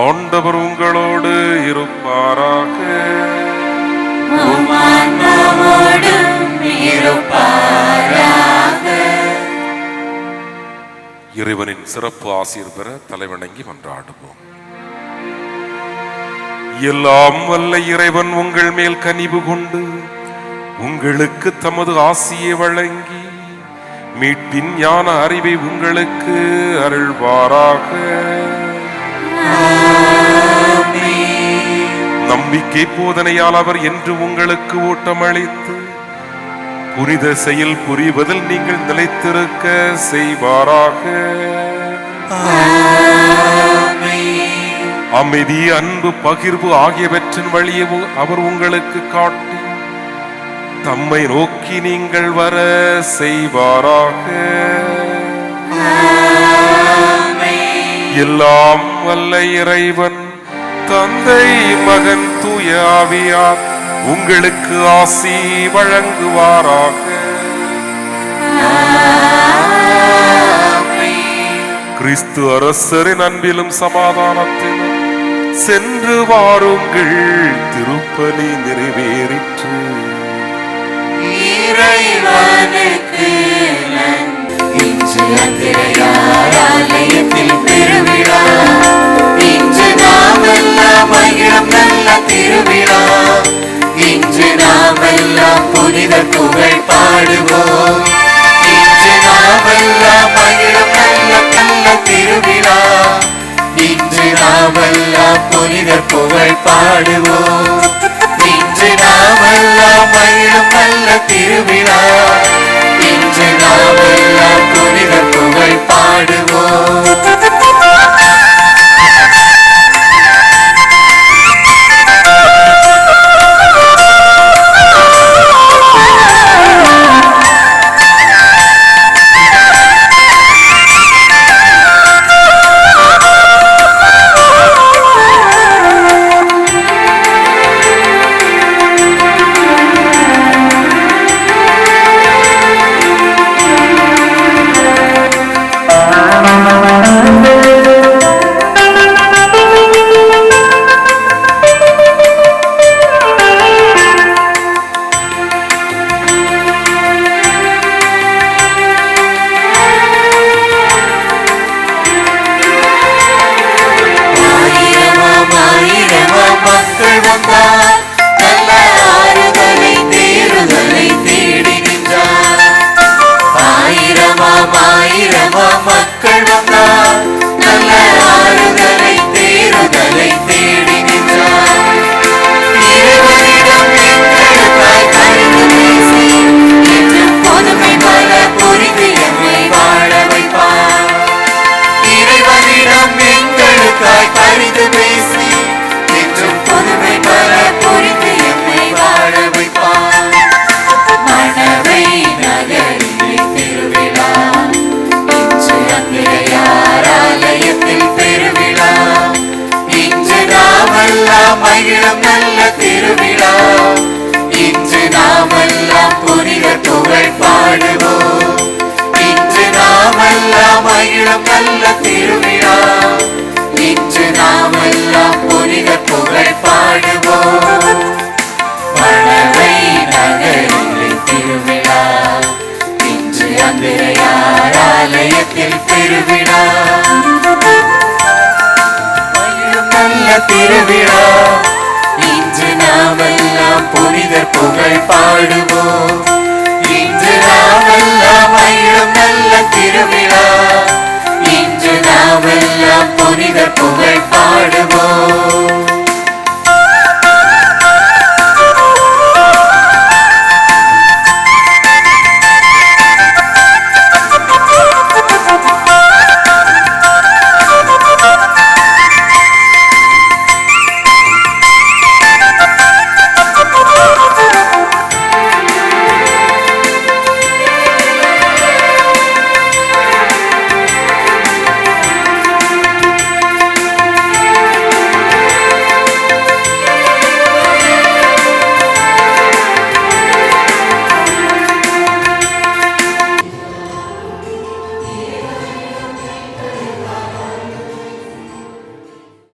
ஆண்டவர் உங்களோடு இருப்பாராக. இறைவனின் சிறப்பு ஆசீர் பெற தலைவணங்கி மன்றாடுவோம். எல்லாம் வல்ல இறைவன் உங்கள் மேல் கனிவு கொண்டு உங்களுக்கு தமது ஆசியை வழங்கி மீட்பின் ஞான அறிவை உங்களுக்கு அருள்வாராக. நம்பிக்கை போதனையால் அவர் என்று உங்களுக்கு ஊட்டமளித்து புனித செயல் புரிவதில் நீங்கள் நிலைத்திருக்க செய்வாராக. அமைதி, அன்பு, பகிர்வு ஆகியவற்றின் வழியை அவர் உங்களுக்கு காட்டி தம்மை நோக்கி நீங்கள் வர செய்வாராக. எல்லாம் வல்ல இறைவன் தந்தை, மகன், தூய ஆவியார் உங்களுக்கு ஆசி வழங்குவாராக. கிறிஸ்து அரசரின் அன்பிலும் சமாதானத்திலும் சென்று வாருங்கள். திருப்பலி நிறைவேறிற்று. இறைவனுக்கு இன்று ஆலயத்தில் பெருவிழா. இன்று நாம் எல்லாம் மகிழும் நல்ல திருவிழா. இன்று நாம் எல்லாம் புனித புகழ் பாடுவோம். இன்று நாம் எல்லாம் மகிழும் நல்ல நல்ல திருவிழா. இன்று நாம் எல்லாம் புனித புகழ் பாடுவோம். இன்று நாம் எல்லாம் மகிழும் நல்ல திருவிழா. இன்று நாம் எல்லாம் புனித புகழ் பாடுவோம். மக்கள் வந்தார், நல்ல ஆறுதலை தேறுதலை தேடி நின்றார். இறைவனிடம் எங்களுக்காய் பரிந்து பேசி என்றும் புதுமை பல புரிந்து எம்மை வாழ வைப்பார். இறைவனிடம் எங்களுக்காய் பரிந்து பேசி என்றும் புதுமை பல புரிந்து எம்மை வாழ வைப்பார். மணவை நகரிலே திருவிழா, இன்று அந்திரையார் ஆலயத்தில் பெருவிழா. இன்று நாமெல்லாம் மகிழும் நல்ல திருவிழா. இன்று நாமெல்லாம் புனிதர் புகழ் பாடுவோம். இன்று நாமெல்லாம் மகிழும் நல்ல திருவிழா. இன்று நாமெல்லாம் புனிதர் புகழ் பாடுவோம். மணவை நகரிலே திருவிழா, இன்று அந்திரையார் ஆலயத்தில் பெருவிழா. மகிழும் நல்ல திருவிழா. இன்று நாமெல்லாம் புனிதர் புகழ் பாடுவோம். இன்று நாமெல்லாம் மகிழும் நல்ல திருவிழா. இன்று நாமெல்லாம் புனிதர் புகழ் பாடுவோம்.